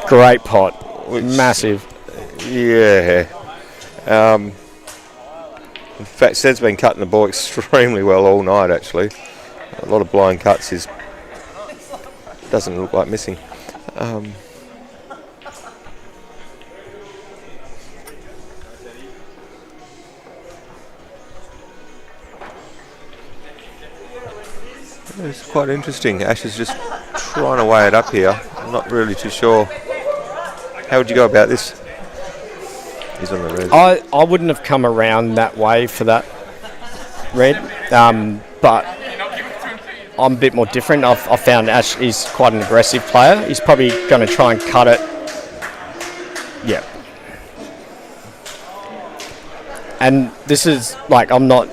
Great pot, Which- massive. Yeah. In fact, Sed's been cutting the ball extremely well all night, actually. A lot of blind cuts. Doesn't look like missing. It's quite interesting. Ash is just trying to weigh it up here. I'm not really too sure. How would you go about this? He's on the red. I wouldn't have come around that way for that red, but I'm a bit more different. I found Ash is quite an aggressive player. He's probably going to try and cut it. Yeah. And this is, like, I'm not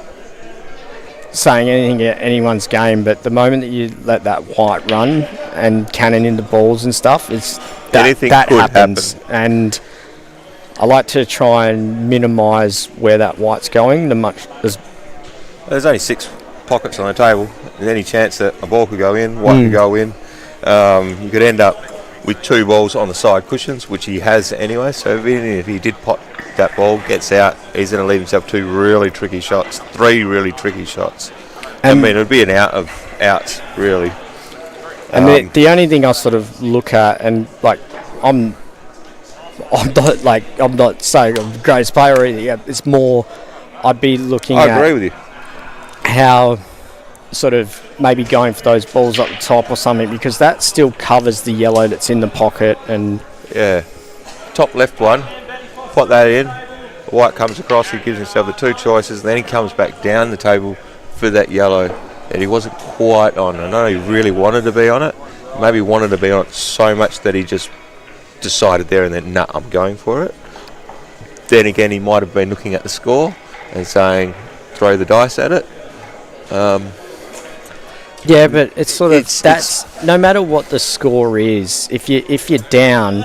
saying anything at anyone's game, but the moment that you let that white run and cannon into balls and stuff, Anything that could happens. happen. And I like to try and minimise where that white's going. There's only 6 pockets on the table. There's any chance that a ball could go in, white could go in. You could end up with 2 balls on the side cushions, which he has anyway. So even if he did pot that ball, gets out, he's going to leave himself 2 really tricky shots, 3 really tricky shots. I mean, it would be an out of outs, really. And the only thing I sort of look at, and like, I'm not saying I'm the greatest player or anything. It's more, I'd be looking I at agree with you. how sort of maybe going for those balls up the top or something, because that still covers the yellow that's in the pocket. And Yeah. Top left one, pot that in. White comes across, he gives himself the 2 choices, and then he comes back down the table for that yellow that he wasn't quite on. I know he really wanted to be on it. Maybe wanted to be on it so much that he just decided there and then, nah, I'm going for it. Then again, he might have been looking at the score and saying, throw the dice at it. yeah, but it's sort of no matter what the score is, if you're down,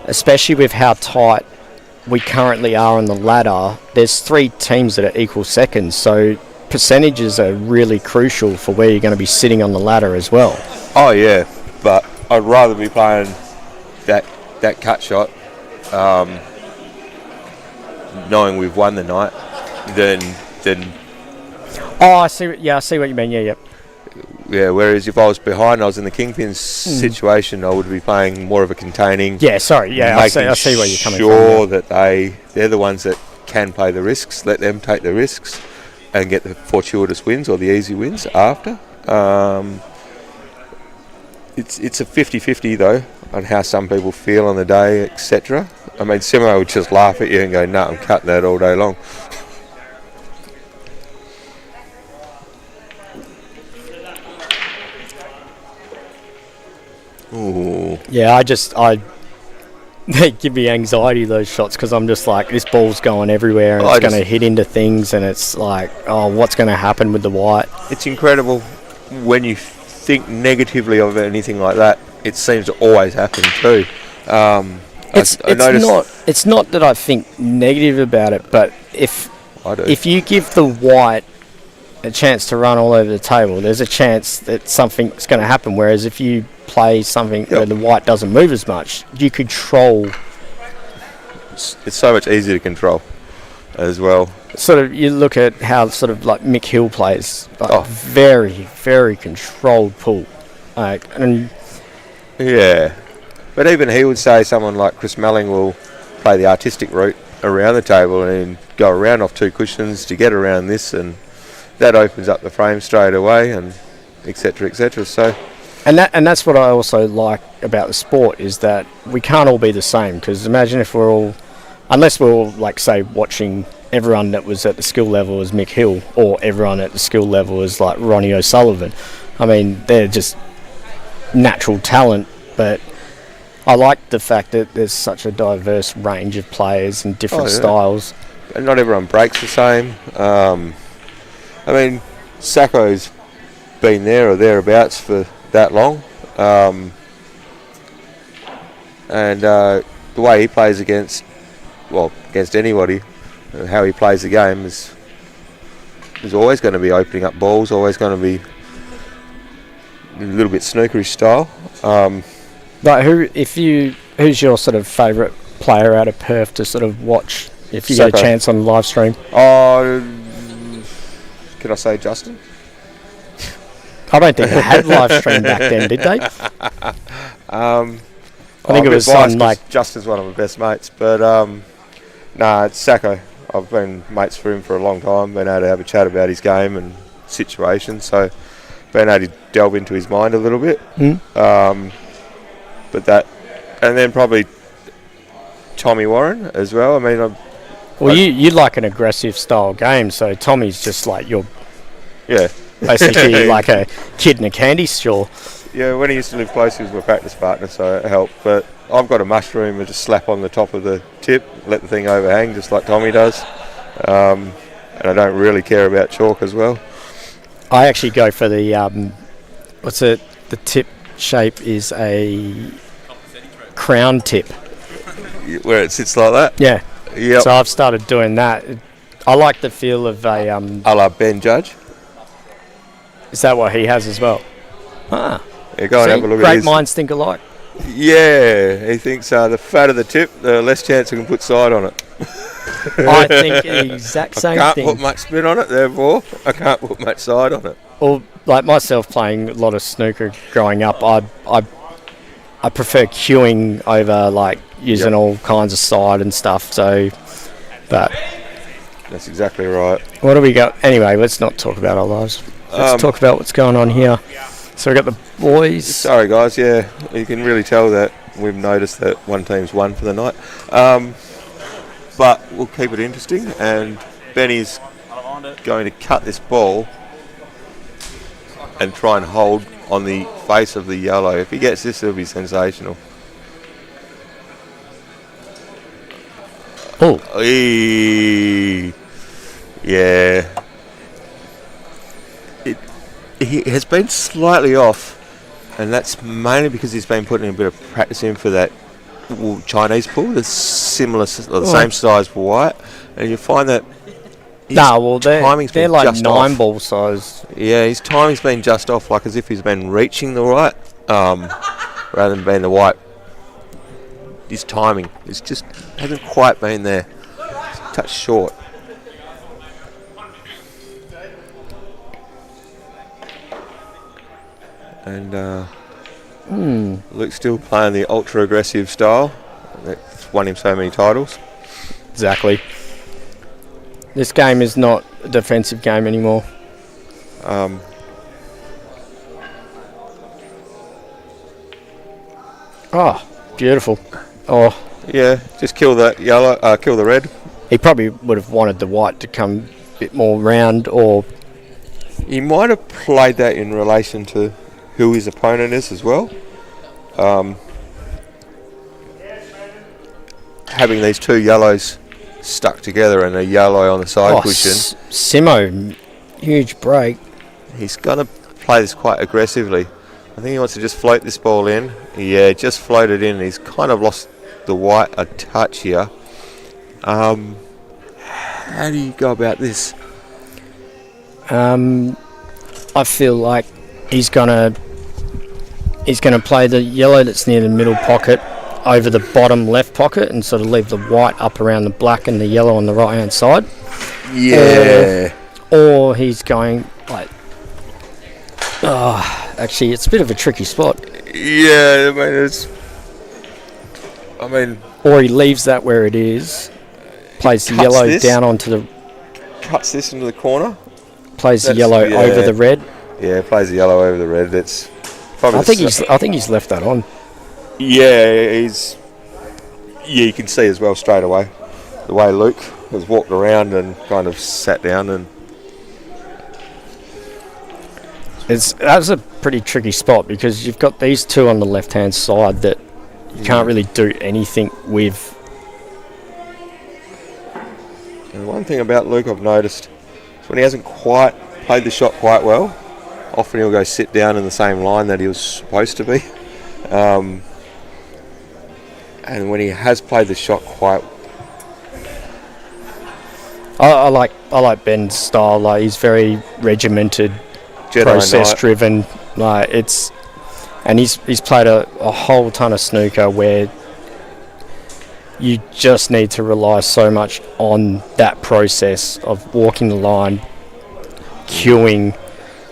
especially with how tight we currently are on the ladder, there's 3 teams that are equal seconds, so percentages are really crucial for where you're going to be sitting on the ladder as well. Oh yeah, but I'd rather be playing that cut shot, knowing we've won the night, than Oh, I see what you mean. Yeah. yeah. Whereas if I was behind, I was in the Kingpins situation, I would be playing more of a containing. Yeah, sorry. Yeah, I see where you're coming from. Sure that they're the ones that can play the risks. Let them take the risks and get the fortuitous wins or the easy wins after. It's a 50-50 though on how some people feel on the day, etc. I mean, Simo would just laugh at you and go, "No, I'm cutting that all day long." Ooh. Yeah, they give me anxiety, those shots, because I'm just like, this ball's going everywhere and it's going to hit into things, and it's like, oh, what's going to happen with the white? It's incredible when you think negatively of anything like that. It seems to always happen too. It's not that I think negative about it, but if you give the white a chance to run all over the table, there's a chance that something's going to happen. Whereas if you play something where the white doesn't move as much, you control. It's so much easier to control as well. Sort of, you look at how sort of like Mick Hill plays, very, very controlled pool, and yeah. But even he would say someone like Chris Melling will play the artistic route around the table and go around off 2 cushions to get around this, and that opens up the frame straight away, and etc. etc. So And that's what I also like about the sport is that we can't all be the same. Because imagine if unless we're all like say watching everyone that was at the skill level as Mick Hill or everyone at the skill level as like Ronnie O'Sullivan. I mean, they're just natural talent, but I like the fact that there's such a diverse range of players and different styles. And not everyone breaks the same. I mean, Sacco's been there or thereabouts for that long. And the way he plays against anybody, how he plays the game is always going to be opening up balls, always going to be a little bit snookery style. Like who's your sort of favourite player out of Perth to sort of watch if you get a chance on the live stream? Can I say Justin? I don't think they had live stream back then, did they? I think it was on like Justin's one of my best mates, but it's Sacco. I've been mates for him for a long time, been able to have a chat about his game and situation, so been able to delve into his mind a little bit. But that, and then probably Tommy Warren as well. I mean, you like an aggressive style game, so Tommy's just like yeah, basically like a kid in a candy store. Yeah, when he used to live close, he was my practice partner, so it helped. But I've got a mushroom and just slap on the top of the tip, let the thing overhang, just like Tommy does. And I don't really care about chalk as well. I actually go for the the tip shape is a crown tip. Where it sits like that? Yeah. Yep. So I've started doing that. I like the feel of a... a la Ben Judge. Is that what he has as well? Ah. Yeah, go and have a look at great his. minds think alike. Yeah, he thinks the fatter the tip, the less chance we can put side on it. I think the exact same I thing. can't put much spin on it, therefore I can't put much side on it. Or like myself playing a lot of snooker growing up, I prefer queuing over like using all kinds of side and stuff. So, but that's exactly right. What do we got? Anyway, let's not talk about our lives. Let's talk about what's going on here. So we got the boys. Sorry guys, yeah, you can really tell that we've noticed that one team's won for the night. But we'll keep it interesting, and Benny's going to cut this ball and try and hold on the face of the yellow. If he gets this, it'll be sensational. Oh. Yeah. He has been slightly off, and that's mainly because he's been putting a bit of practice in for that Chinese pool, the similar, or the same size for White, and you find that they're like 9 ball size. Yeah, his timing's been just off, like as if he's been reaching the right, rather than being the white. His timing is just hasn't quite been there. It's a touch short. And Luke's still playing the ultra aggressive style. That's won him so many titles. Exactly. This game is not a defensive game anymore. Oh, beautiful. Oh, yeah, just kill that yellow, kill the red. He probably would have wanted the white to come a bit more round, or he might have played that in relation to who his opponent is as well. Having these two yellows stuck together and a yellow on the side cushion. Simo, huge break. He's going to play this quite aggressively. I think he wants to just float this ball in. Yeah, just float it in. He's kind of lost the white a touch here. How do you go about this? I feel like he's gonna play the yellow that's near the middle pocket over the bottom left pocket and sort of leave the white up around the black and the yellow on the right hand side. Yeah. Or he's going like, actually it's a bit of a tricky spot. Yeah, or he leaves that where it is, plays the yellow down onto the, cuts this into the corner, plays the yellow over the red. Yeah, plays the yellow over the red. It's probably. I think he's left that on. Yeah, you can see as well straight away the way Luke has walked around and kind of sat down and. That's a pretty tricky spot because you've got these two on the left-hand side that you can't really do anything with. And one thing about Luke I've noticed is when he hasn't quite played the shot quite well, often he'll go sit down in the same line that he was supposed to be. And when he has played the shot quite, I like Ben's style. Like he's very regimented, process driven. Like and he's played a whole ton of snooker where you just need to rely so much on that process of walking the line, queuing,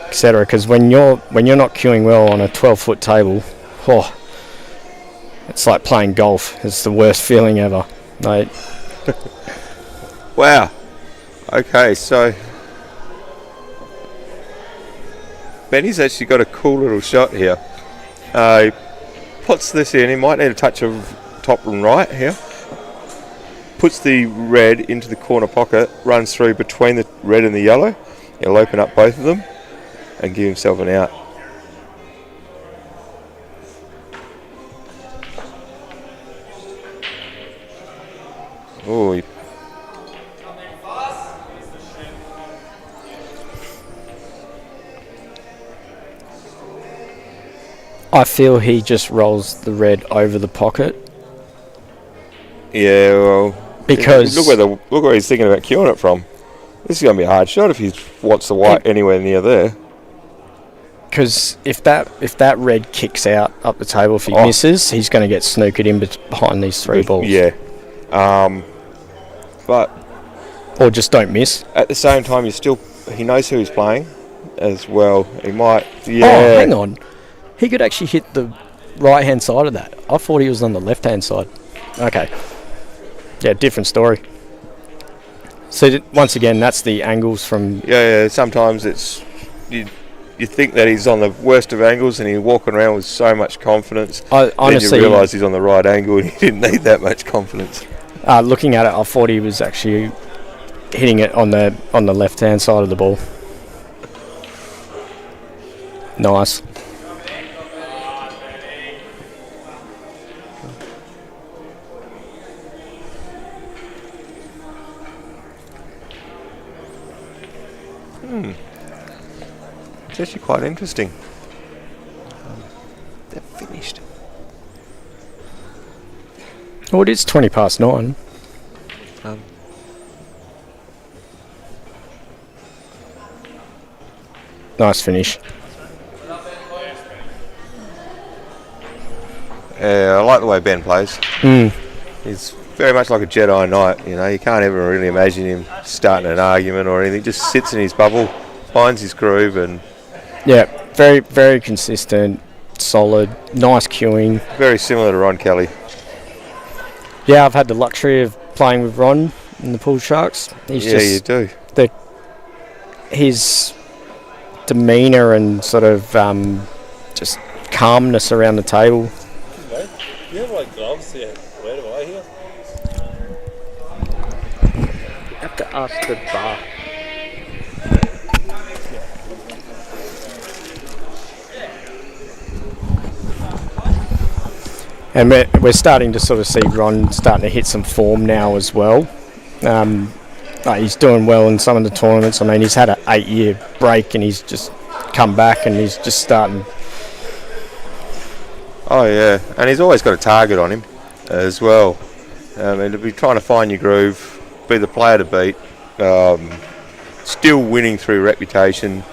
etc. Because when you're not queuing well on a 12-foot table, it's like playing golf. It's the worst feeling ever. Like, wow. Okay, so Benny's actually got a cool little shot here. He puts this in. He might need a touch of top and right here. Puts the red into the corner pocket, runs through between the red and the yellow. He'll open up both of them and give himself an out. Oh, I feel he just rolls the red over the pocket. Yeah, well, because look where he's thinking about queuing it from. This is going to be a hard shot if he wants the white anywhere near there. Because if that red kicks out up the table, if he misses, he's going to get snookered in behind these three balls. Yeah, but or just don't miss. At the same time, he knows who he's playing as well. He might. Yeah. Oh, hang on. He could actually hit the right-hand side of that. I thought he was on the left-hand side. Okay. Yeah, different story. So once again, that's the angles from. Yeah. Sometimes it's you think that he's on the worst of angles, and he's walking around with so much confidence. Honestly, then you realise he's on the right angle, and he didn't need that much confidence. Looking at it, I thought he was actually hitting it on the left-hand side of the ball. Nice. It's actually quite interesting. They're finished. Well, it is 9:20. Nice finish. Yeah, I like the way Ben plays. He's very much like a Jedi Knight. You know, you can't ever really imagine him starting an argument or anything. He just sits in his bubble, finds his groove, and yeah, very, very consistent, solid, nice queuing. Very similar to Ron Kelly. Yeah, I've had the luxury of playing with Ron in the Pool Sharks. You do. His demeanour and sort of just calmness around the table. Mate, you have like gloves here. Where do I hear? You have to ask the bar. And we're starting to sort of see Ron starting to hit some form now as well. He's doing well in some of the tournaments. I mean, he's had an 8-year break and he's just come back and he's just starting. Oh, yeah. And he's always got a target on him as well. And to be trying to find your groove, be the player to beat, still winning through reputation.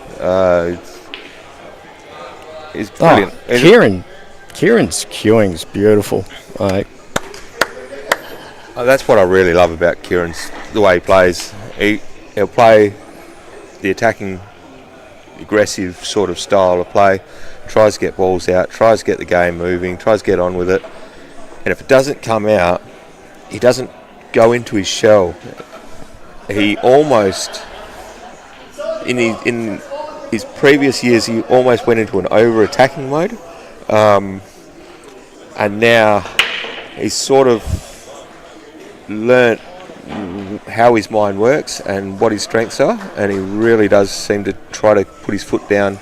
It's brilliant. Kieran's queuing's beautiful. That's what I really love about Kieran's, the way he plays. He'll play the attacking, aggressive sort of style of play, tries to get balls out, tries to get the game moving, tries to get on with it. And if it doesn't come out, he doesn't go into his shell. He almost, in his previous years, he almost went into an over-attacking mode. And now he's sort of learnt how his mind works and what his strengths are, and he really does seem to try to put his foot down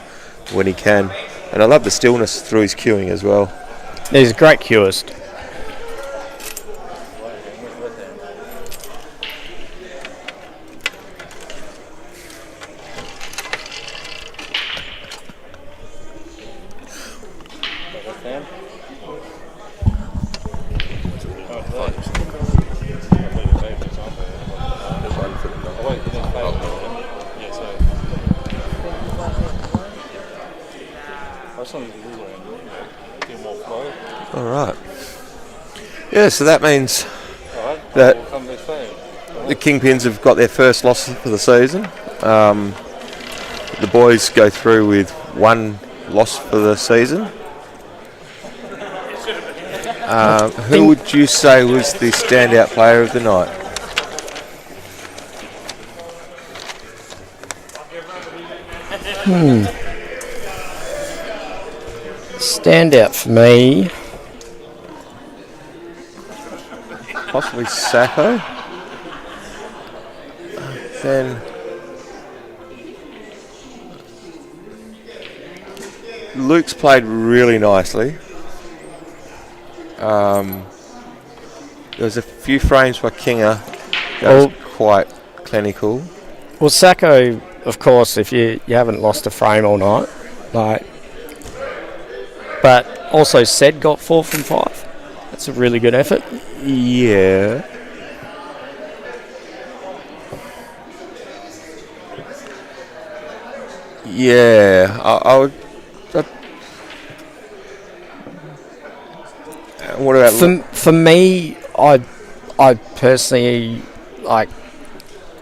when he can. And I love the stillness through his cueing as well. He's a great cueist. All right. Yeah, so that means that the Kingpins have got their first loss for the season. The boys go through with one loss for the season. Who would you say was the standout player of the night? Standout for me. Possibly Sacco. Then Luke's played really nicely. There was a few frames by Kinga that was quite clinical. Well, Sacco, of course, if you haven't lost a frame all night, but also Sed got 4 from 5. That's a really good effort. Yeah. Yeah, I would. What about for me? I personally like.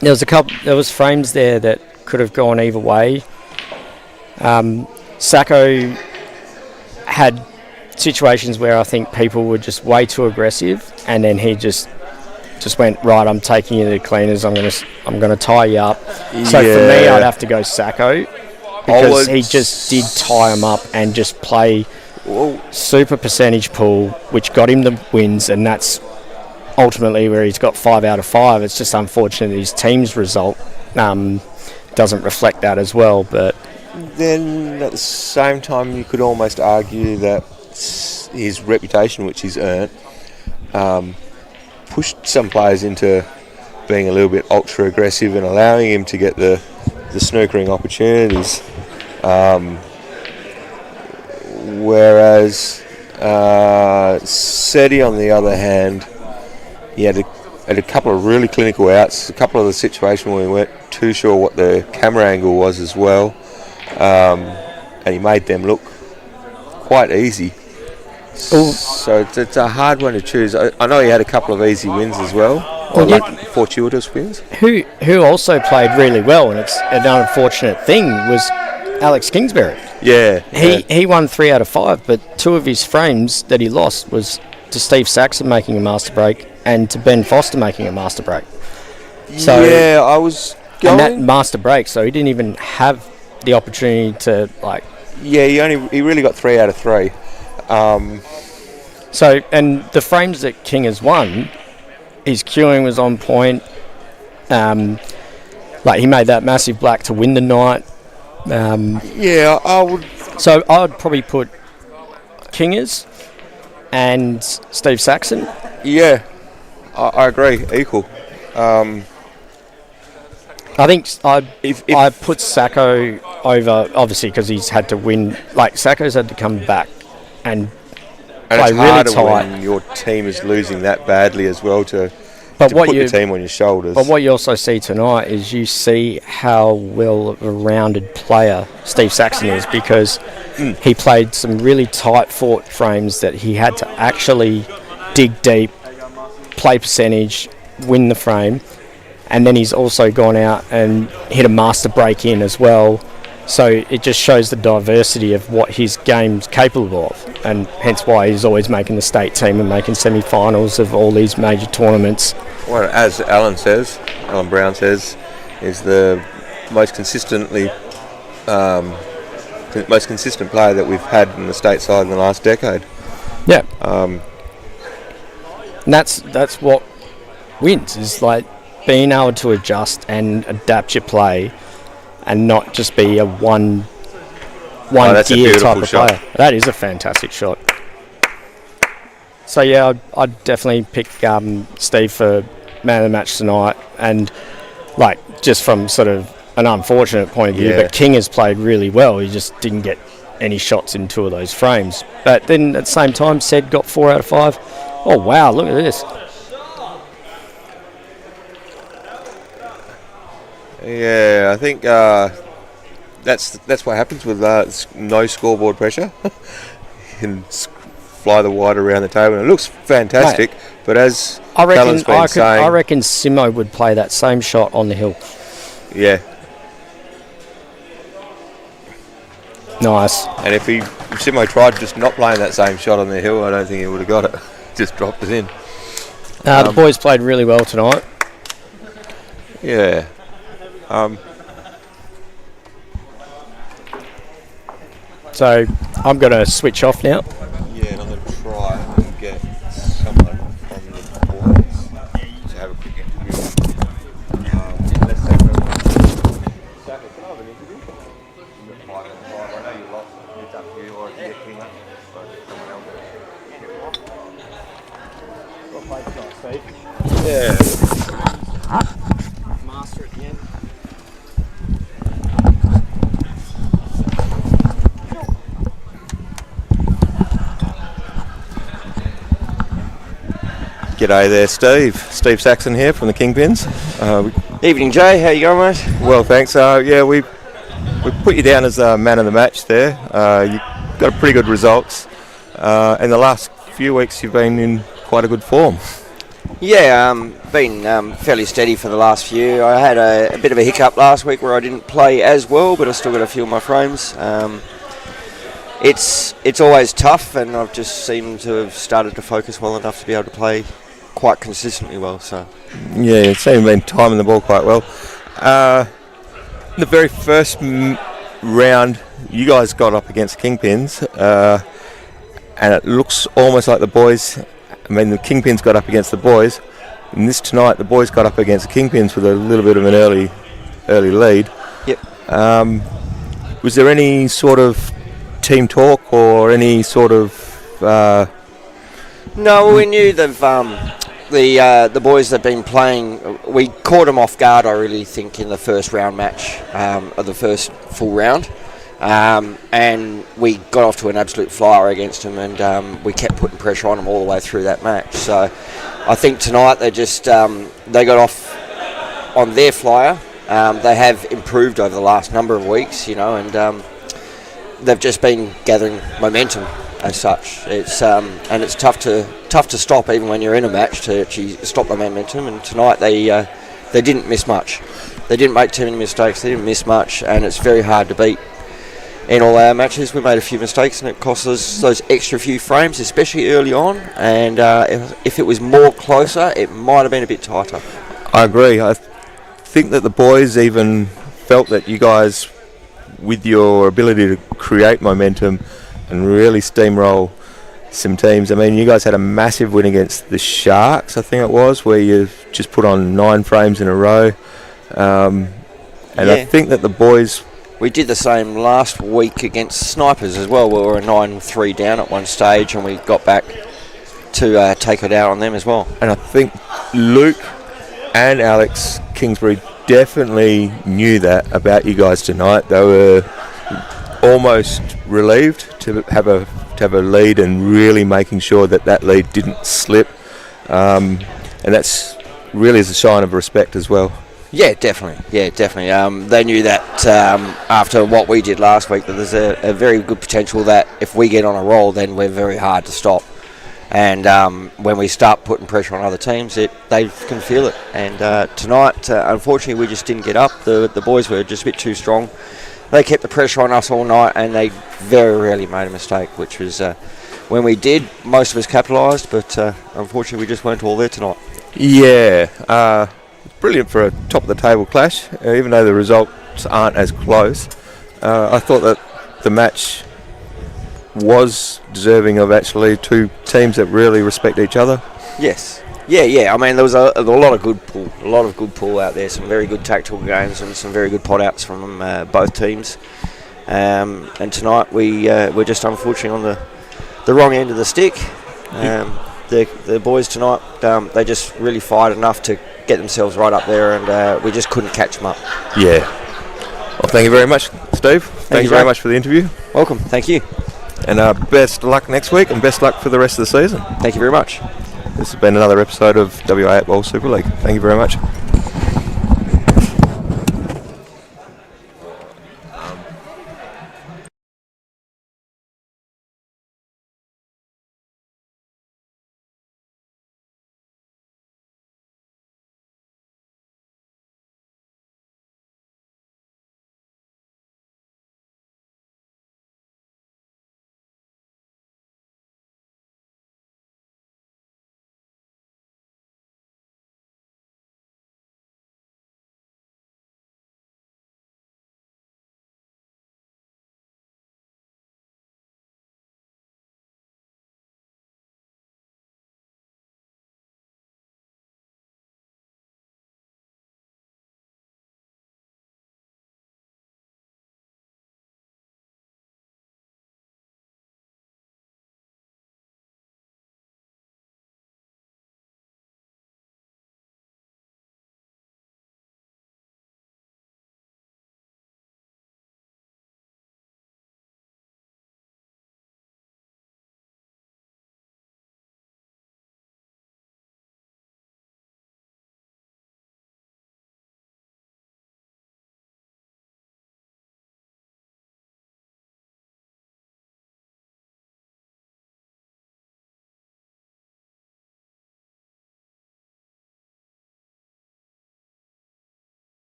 There was frames there that could have gone either way. Sacco had situations where I think people were just way too aggressive, and then he just went, right, I'm taking you to the cleaners. I'm gonna tie you up. So for me, I'd have to go Sacco, because he just did tie him up and just play super percentage pool, which got him the wins, and that's ultimately where he's got 5 out of 5. It's just unfortunate that his team's result doesn't reflect that as well. But then at the same time, you could almost argue that his reputation, which he's earned, pushed some players into being a little bit ultra aggressive and allowing him to get the snookering opportunities. Whereas Seti, on the other hand, he had a couple of really clinical outs, a couple of the situations where we weren't too sure what the camera angle was as well, and he made them look quite easy. So it's a hard one to choose. I know he had a couple of easy wins as well, fortuitous wins. Who also played really well, and it's an unfortunate thing, was Alex Kingsbury. Yeah. He won 3 out of 5, but 2 of his frames that he lost was to Steve Saxon making a master break and to Ben Foster making a master break. So yeah, I was going... And that master break, so he didn't even have the opportunity to, Yeah, he really got 3 out of 3. So, and the frames that King has won, his queuing was on point. He made that massive black to win the night. Yeah, I would... So I'd probably put Kingers and Steve Saxon. Yeah, I agree, equal. I think I put Sacco over, obviously, because he's had to win. Sacco's had to come back and play really tight. When your team is losing that badly as well to put your team on your shoulders. But what you also see tonight is you see how well of a rounded player Steve Saxon is, because he played some really tight fought frames that he had to actually dig deep, play percentage, win the frame, and then he's also gone out and hit a master break in as well. So it just shows the diversity of what his game's capable of, and hence why he's always making the state team and making semi-finals of all these major tournaments. Well, as Alan Brown says, is the most consistently most consistent player that we've had in the state side in the last decade. Yeah. And that's what wins, is like being able to adjust and adapt your play and not just be a one gear type of player. That is a fantastic shot. So yeah, I'd definitely pick Steve for man of the match tonight, and like just from sort of an unfortunate point of view, but King has played really well. He just didn't get any shots in 2 of those frames. But then at the same time, Sed got 4 out of 5. Oh wow, look at this. Yeah, I think that's what happens with no scoreboard pressure. You can fly the wide around the table, and it looks fantastic. Mate, but as I reckon Simo would play that same shot on the hill. Yeah. Nice. And if Simo tried just not playing that same shot on the hill, I don't think he would have got it. Just dropped it in. The boys played really well tonight. Yeah. So I'm going to switch off now. Yeah, and I'm going to try and get someone from the boys to have a quick interview. Let's take Saka, can I have an interview? I know you lost. It's up to you, or if you get King up, or someone else. Well played tonight, Steve. Yeah. Master at the end. G'day there, Steve. Steve Saxon here from the Kingpins. Evening, Jay. How you going, mate? Well, thanks. We put you down as man of the match there. You got a pretty good results. In the last few weeks, you've been in quite a good form. Yeah, been fairly steady for the last few. I had a bit of a hiccup last week where I didn't play as well, but I still got a few of my frames. It's always tough, and I've just seemed to have started to focus well enough to be able to play quite consistently well. So yeah, it seems been timing the ball quite well. The very first round, you guys got up against Kingpins, and it looks almost like the boys. I mean, the Kingpins got up against the boys, and this tonight the boys got up against the Kingpins with a little bit of an early lead. Yep. Was there any sort of team talk or any sort of? No, we knew the boys that have been playing. We caught them off guard, I really think, in the first round match of the first full round. And we got off to an absolute flyer against them, and we kept putting pressure on them all the way through that match. So I think tonight they just they got off on their flyer. They have improved over the last number of weeks, and they've just been gathering momentum as such. It's and it's tough to stop even when you're in a match to actually stop the momentum. And tonight they didn't miss much. They didn't make too many mistakes. They didn't miss much, and it's very hard to beat. In all our matches, we made a few mistakes, and it cost us those extra few frames, especially early on. And if it was more closer, it might have been a bit tighter. I agree. I think that the boys even felt that you guys, with your ability to create momentum and really steamroll some teams. I mean, you guys had a massive win against the Sharks, I think it was, where you just put on 9 frames in a row. And yeah. I think that the boys... We did the same last week against Snipers as well. We were a 9-3 down at one stage, and we got back to take it out on them as well. And I think Luke and Alex Kingsbury definitely knew that about you guys tonight. They were almost relieved to have a lead, and really making sure that lead didn't slip. And that's really is a sign of respect as well. Yeah, definitely. They knew that after what we did last week, that there's a very good potential that if we get on a roll, then we're very hard to stop. And when we start putting pressure on other teams, they can feel it. And tonight, unfortunately, we just didn't get up. The boys were just a bit too strong. They kept the pressure on us all night, and they very rarely made a mistake, which was when we did, most of us capitalised, but unfortunately, we just weren't all there tonight. Yeah. Brilliant for a top of the table clash, even though the results aren't as close. I thought that the match was deserving of actually two teams that really respect each other. Yes. Yeah. I mean, there was a lot of good pull out there. Some very good tactical games and some very good pot outs from both teams. And tonight we're just unfortunately on the wrong end of the stick. The boys tonight, they just really fired enough to get themselves right up there, and we just couldn't catch them up. Yeah. Well, thank you very much, Steve. Thank you very much for the interview. Welcome. Thank you. And best luck next week, and best luck for the rest of the season. Thank you very much. This has been another episode of W.A.E.B.F Super League. Thank you very much.